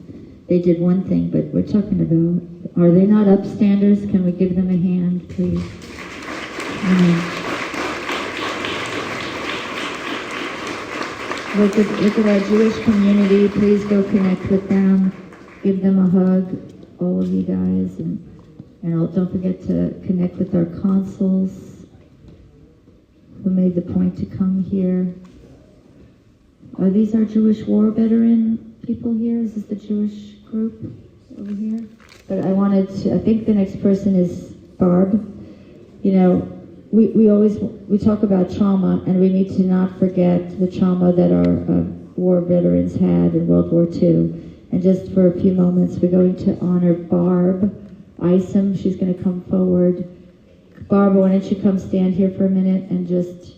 they did one thing, but we're talking about, are they not upstanders? Can we give them a hand, please? Look at our Jewish community. Please go connect with them. Give them a hug, all of you guys. And don't forget to connect with our consuls who made the point to come here. Are these our Jewish war veteran people here? Is this the Jewish group over here? But I think the next person is Barb. You know, we talk about trauma, and we need to not forget the trauma that our war veterans had in World War II. And just for a few moments, we're going to honor Barb Isom. She's going to come forward. Barb, why don't you come stand here for a minute and just,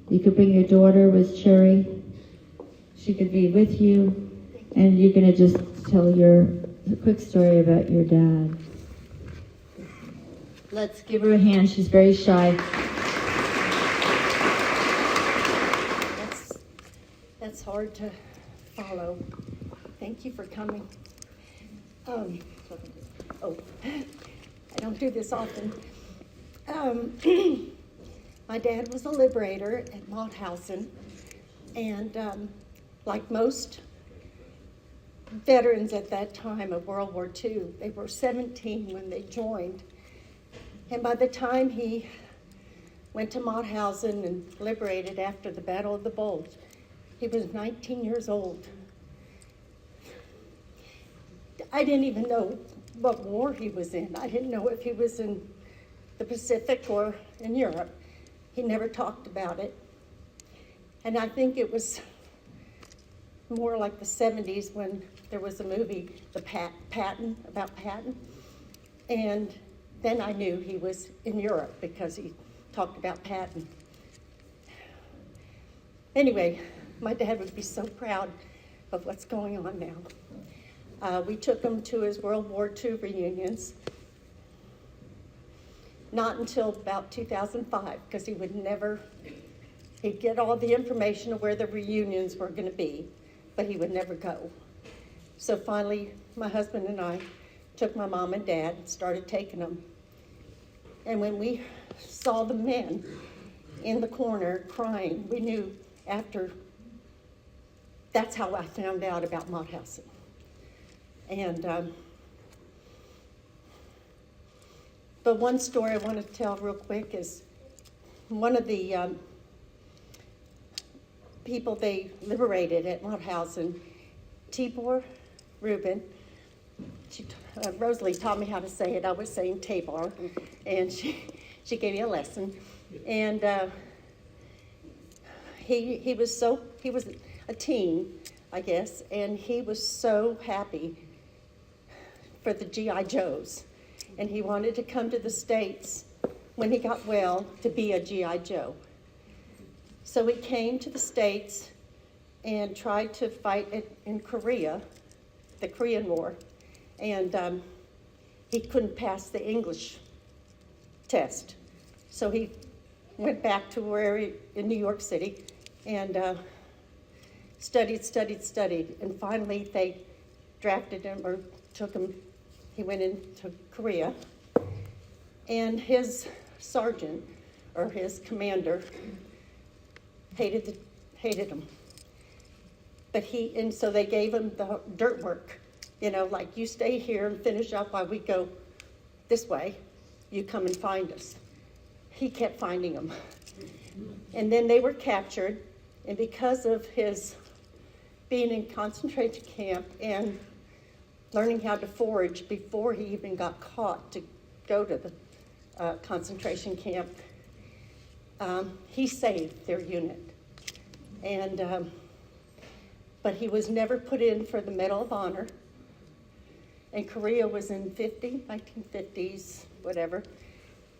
you could bring your daughter with Cherry. She could be with you, and you're going to just tell a quick story about your dad. Let's give her a hand. She's very shy. That's hard to follow. Thank you for coming. I don't do this often. My dad was a liberator at Mauthausen, and like most veterans at that time of World War II, they were 17 when they joined. And by the time he went to Mauthausen and liberated after the Battle of the Bulge, he was 19 years old. I didn't even know what war he was in. I didn't know if he was in the Pacific or in Europe. He never talked about it. And I think it was more like the 70s when there was a movie, Patton, about Patton. And then I knew he was in Europe because he talked about Patton. Anyway, my dad would be so proud of what's going on now. We took him to his World War II reunions. Not until about 2005, because he'd get all the information of where the reunions were going to be, but he would never go. So finally, my husband and I took my mom and dad and started taking them. And when we saw the men in the corner crying, we knew that's how I found out about Mauthausen. And but one story I want to tell real quick is one of the people they liberated at Mauthausen, Tibor Rubin. Rosalie taught me how to say it. I was saying Tabor, and she gave me a lesson. And he was a teen, I guess, and he was so happy for the GI Joes, and he wanted to come to the States when he got well to be a GI Joe. So he came to the States and tried to fight in Korea, the Korean War. And he couldn't pass the English test. So he went back to in New York City and studied. And finally they drafted him or took him, he went into Korea. And his sergeant or his commander hated him. But so they gave him the dirt work, like you stay here and finish up while we go this way, you come and find us. He kept finding them. And then they were captured, and because of his being in concentration camp and learning how to forage before he even got caught to go to the concentration camp, he saved their unit. And but he was never put in for the Medal of Honor. And Korea was in 1950s, whatever.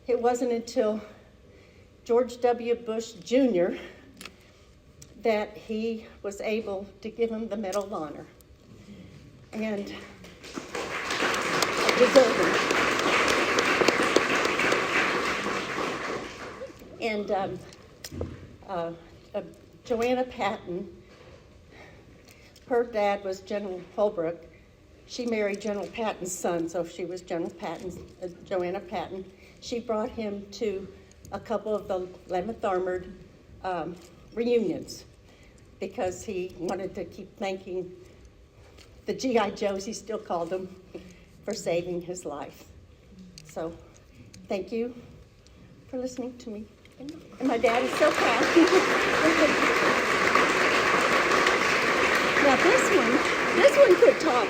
It wasn't until George W. Bush Jr. that he was able to give him the Medal of Honor. And deserving. And Joanna Patton, her dad was General Holbrook. She married General Patton's son, so she was General Patton's, Joanna Patton. She brought him to a couple of the 11th Armored reunions because he wanted to keep thanking the G.I. Joes, he still called them, for saving his life. So thank you for listening to me. And my dad is so proud. Now this one could talk.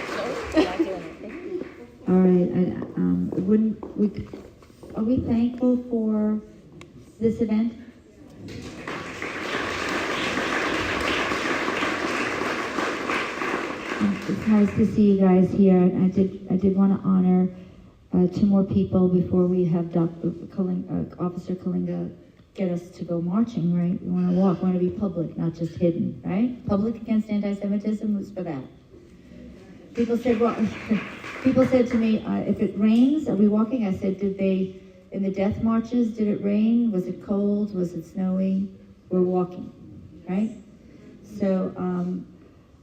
All right. Are we thankful for this event? It's nice to see you guys here. I did want to honor two more people before we have Officer Kalinga get us to go marching, right? We want to walk, we want to be public, not just hidden, right? Public against anti-Semitism was for that. People said to me, if it rains, are we walking? I said, in the death marches, did it rain? Was it cold? Was it snowy? We're walking, right? So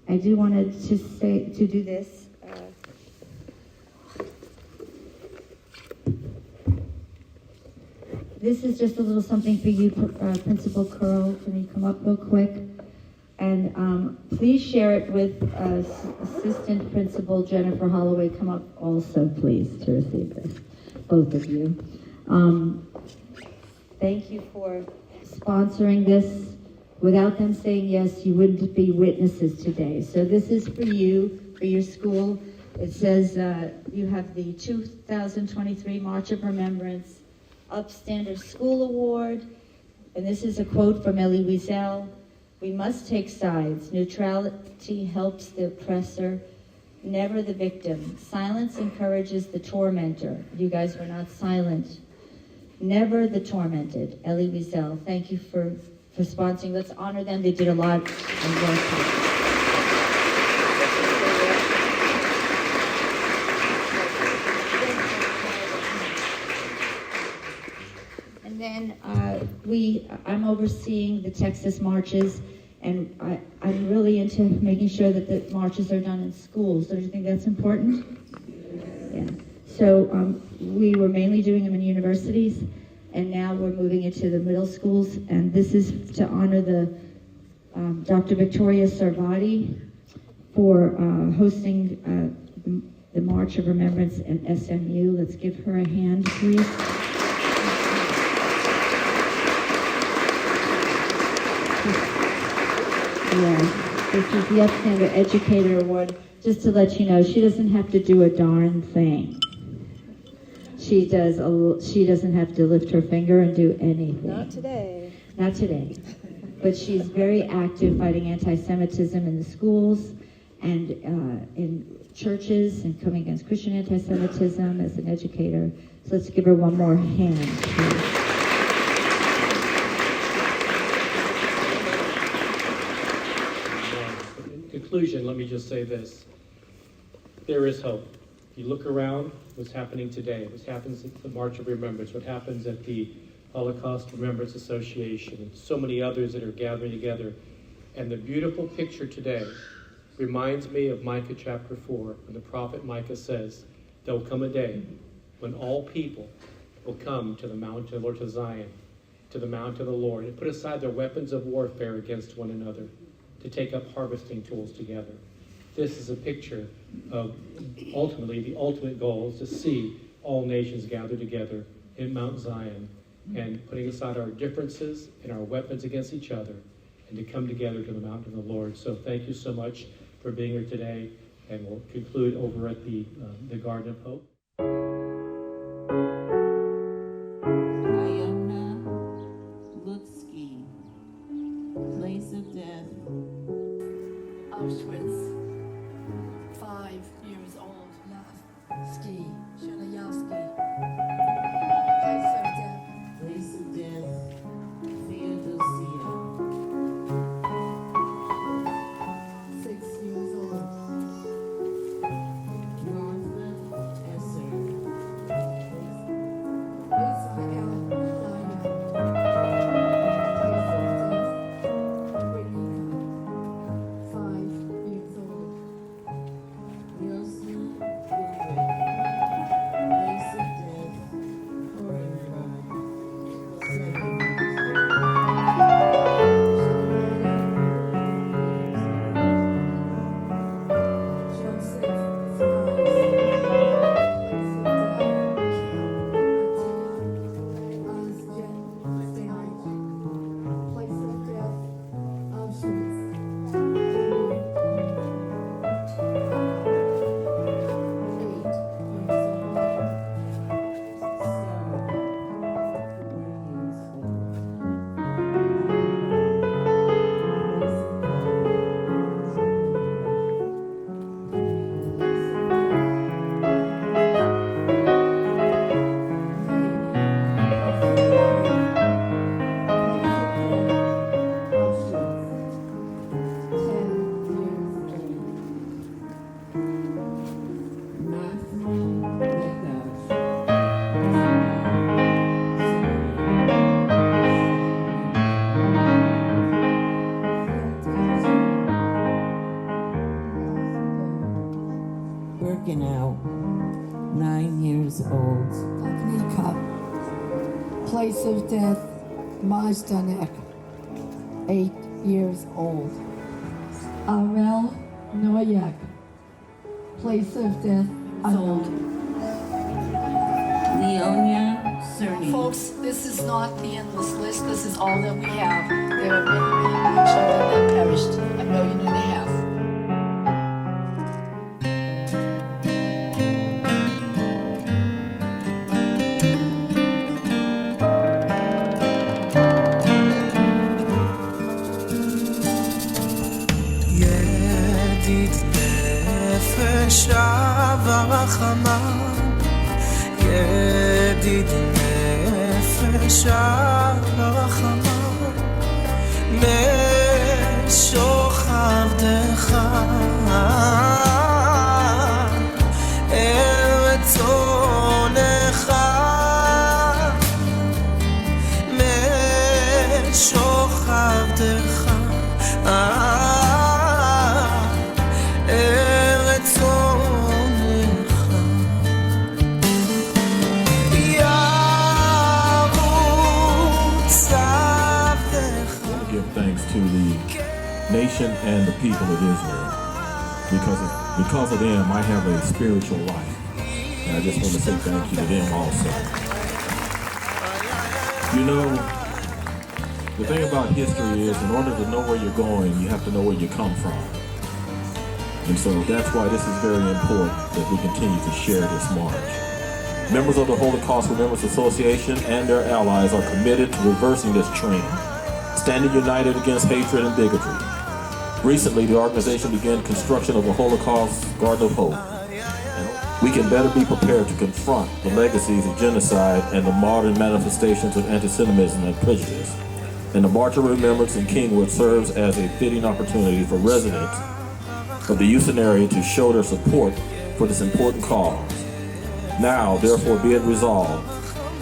I do want to do this. This is just a little something for you, Principal Curl. Can you come up real quick? And please share it with Assistant Principal Jennifer Holloway. Come up also, please, to receive this, both of you. Thank you for sponsoring this. Without them saying yes, you wouldn't be witnesses today. So this is for you, for your school. It says you have the 2023 March of Remembrance Upstander School Award. And this is a quote from Elie Wiesel. We must take sides. Neutrality helps the oppressor, never the victim. Silence encourages the tormentor. You guys were not silent. Never the tormented. Elie Wiesel. Thank you for sponsoring. Let's honor them. They did a lot of work. And then I'm overseeing the Texas marches, and I'm really into making sure that the marches are done in schools. Don't you think that's important? Yeah. So we were mainly doing them in universities, and now we're moving into the middle schools, and this is to honor the Dr. Victoria Sarvati for hosting the March of Remembrance at SMU. Let's give her a hand, please. Yeah, this is the Upstander Educator Award. Just to let you know, she doesn't have to do a darn thing. She doesn't have to lift her finger and do anything. Not today. Not today. But she's very active fighting anti-Semitism in the schools and in churches and coming against Christian anti-Semitism as an educator. So let's give her one more hand, please. In conclusion, let me just say this. There is hope. If you look around, what's happening today, what happens at the March of Remembrance, what happens at the Holocaust Remembrance Association, and so many others that are gathering together. And the beautiful picture today reminds me of Micah chapter 4, when the prophet Micah says, there will come a day when all people will come to the mountain of the Lord, to Zion, to the mountain of the Lord, and put aside their weapons of warfare against one another, to take up harvesting tools together. This is a picture of ultimately the ultimate goal is to see all nations gather together in Mount Zion and putting aside our differences and our weapons against each other and to come together to the mountain of the Lord. So thank you so much for being here today, and we'll conclude over at the Garden of Hope. Place of death. Auschwitz. 5 years old. Ski. Chernobyl. Place of death. Place of death. Theodosia. 6 years old. Northland Esser. Israel. Birkenau, 9 years old. Technica. Place of death. Majdanek. 8 years old. Arel Noyak. Place of death. Old. Leonia Cerny. Folks, this is not the endless list. This is all that we have. There are many, many children that perished. 1.5 million. ידיד נפש הרחמה משוכבתך אל רצונך משוכבתך to the nation and the people of Israel. Because of them, I have a spiritual life. And I just want to say thank you to them also. You know, the thing about history is in order to know where you're going, you have to know where you come from. And so that's why this is very important that we continue to share this march. Members of the Holocaust Remembrance Association and their allies are committed to reversing this trend, standing united against hatred and bigotry. Recently, the organization began construction of the Holocaust Garden of Hope. And we can better be prepared to confront the legacies of genocide and the modern manifestations of anti-Semitism and prejudice. And the March of Remembrance in Kingwood serves as a fitting opportunity for residents of the Houston area to show their support for this important cause. Now, therefore, be it resolved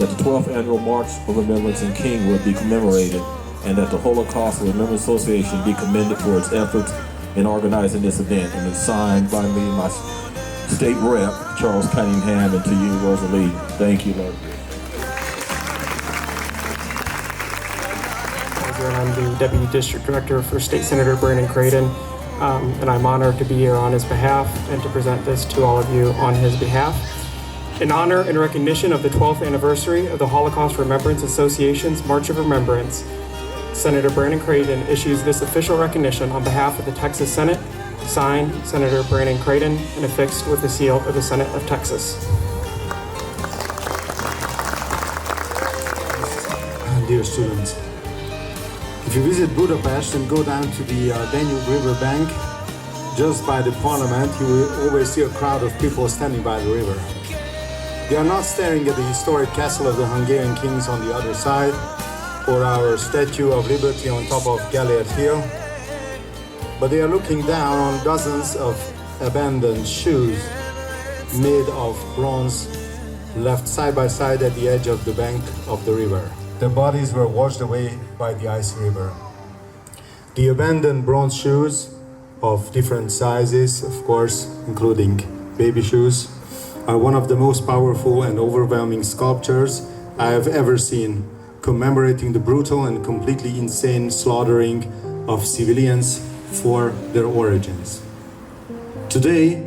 that the 12th Annual March of Remembrance in Kingwood be commemorated, and that the Holocaust Remembrance Association be commended for its efforts in organizing this event. And it's signed by me, my state rep, Charles Cunningham, and to you, Rosalie. Thank you, Lord. I'm the Deputy District Director for State Senator Brandon Creighton, and I'm honored to be here on his behalf and to present this to all of you on his behalf. In honor and recognition of the 12th anniversary of the Holocaust Remembrance Association's March of Remembrance, Senator Brandon Creighton issues this official recognition on behalf of the Texas Senate, signed Senator Brandon Creighton, and affixed with the seal of the Senate of Texas. Dear students, if you visit Budapest and go down to the Danube River bank, just by the parliament, you will always see a crowd of people standing by the river. They are not staring at the historic castle of the Hungarian kings on the other side, or our Statue of Liberty on top of Gellert Hill, but they are looking down on dozens of abandoned shoes made of bronze, left side by side at the edge of the bank of the river. Their bodies were washed away by the icy river. The abandoned bronze shoes of different sizes, of course, including baby shoes, are one of the most powerful and overwhelming sculptures I have ever seen, commemorating the brutal and completely insane slaughtering of civilians for their origins. Today,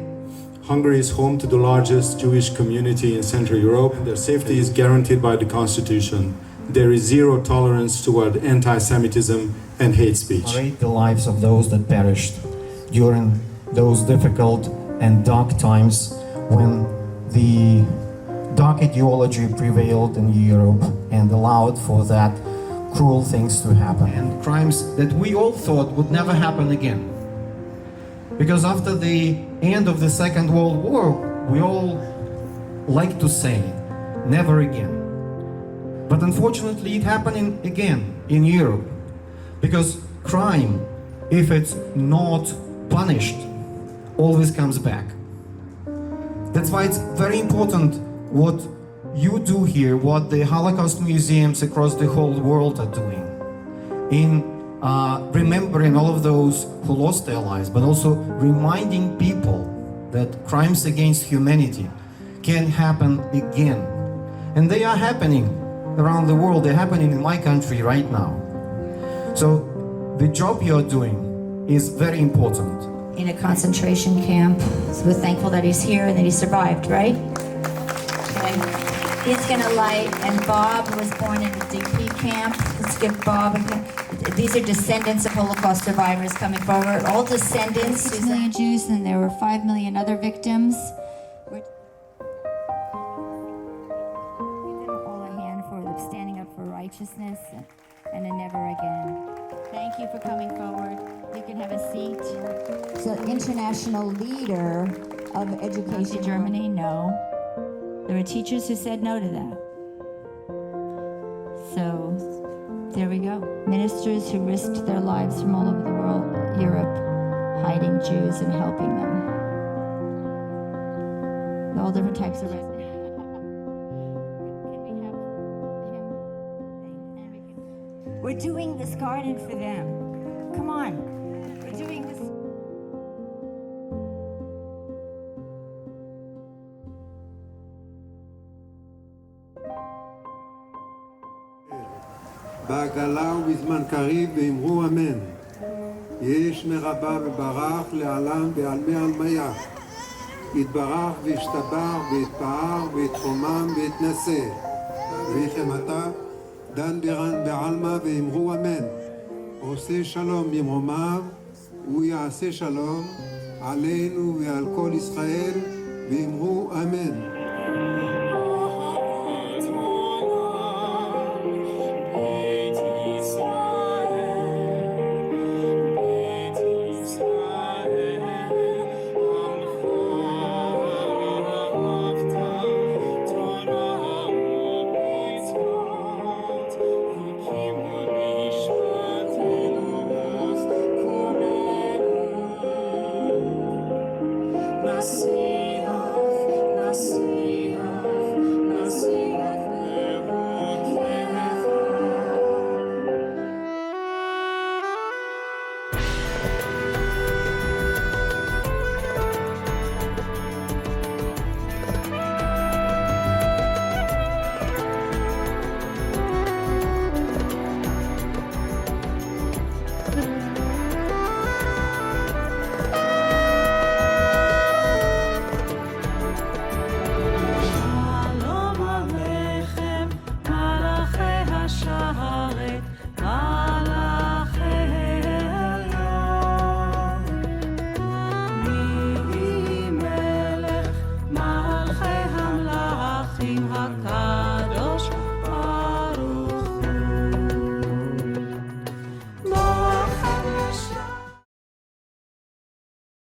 Hungary is home to the largest Jewish community in Central Europe. Their safety is guaranteed by the Constitution. There is zero tolerance toward anti-Semitism and hate speech. Commemorate the lives of those that perished during those difficult and dark times when the dark ideology prevailed in Europe and allowed for that cruel things to happen. And crimes that we all thought would never happen again. Because after the end of the Second World War, we all like to say, never again. But unfortunately, it happened again in Europe, because crime, if it's not punished, always comes back. That's why it's very important what you do here, what the Holocaust museums across the whole world are doing, in remembering all of those who lost their lives, but also reminding people that crimes against humanity can happen again. And they are happening around the world. They're happening in my country right now. So the job you're doing is very important. In a concentration camp, so we're thankful that he's here and that he survived, right? Okay. He's gonna light, and Bob was born in a DP camp. Let's give Bob these are descendants of Holocaust survivors coming forward, all descendants. 6 million Jews, and there were 5 million other victims. Standing up for righteousness and a never again. Thank you for coming forward. You can have a seat. So, international leader of education. Nazi Germany, no. There were teachers who said no to that. So, there we go. Ministers who risked their lives from all over the world, Europe, hiding Jews and helping them. All different types of residents. We're doing this garden for them. Come on. We're doing this. בעגלה ובזמן קריב ואמרו אמן. יש מרבה וברך לעלם בעלמי עלמיה. יתברך וישתבח ויתפאר ויתחומם ויתנשא. ויחמתה דן בירן בעלמא ואמרו אמן. עושה שלום ממרומיו, הוא יעשה שלום עלינו ועל כל ישראל, ואמרו אמן. Nascer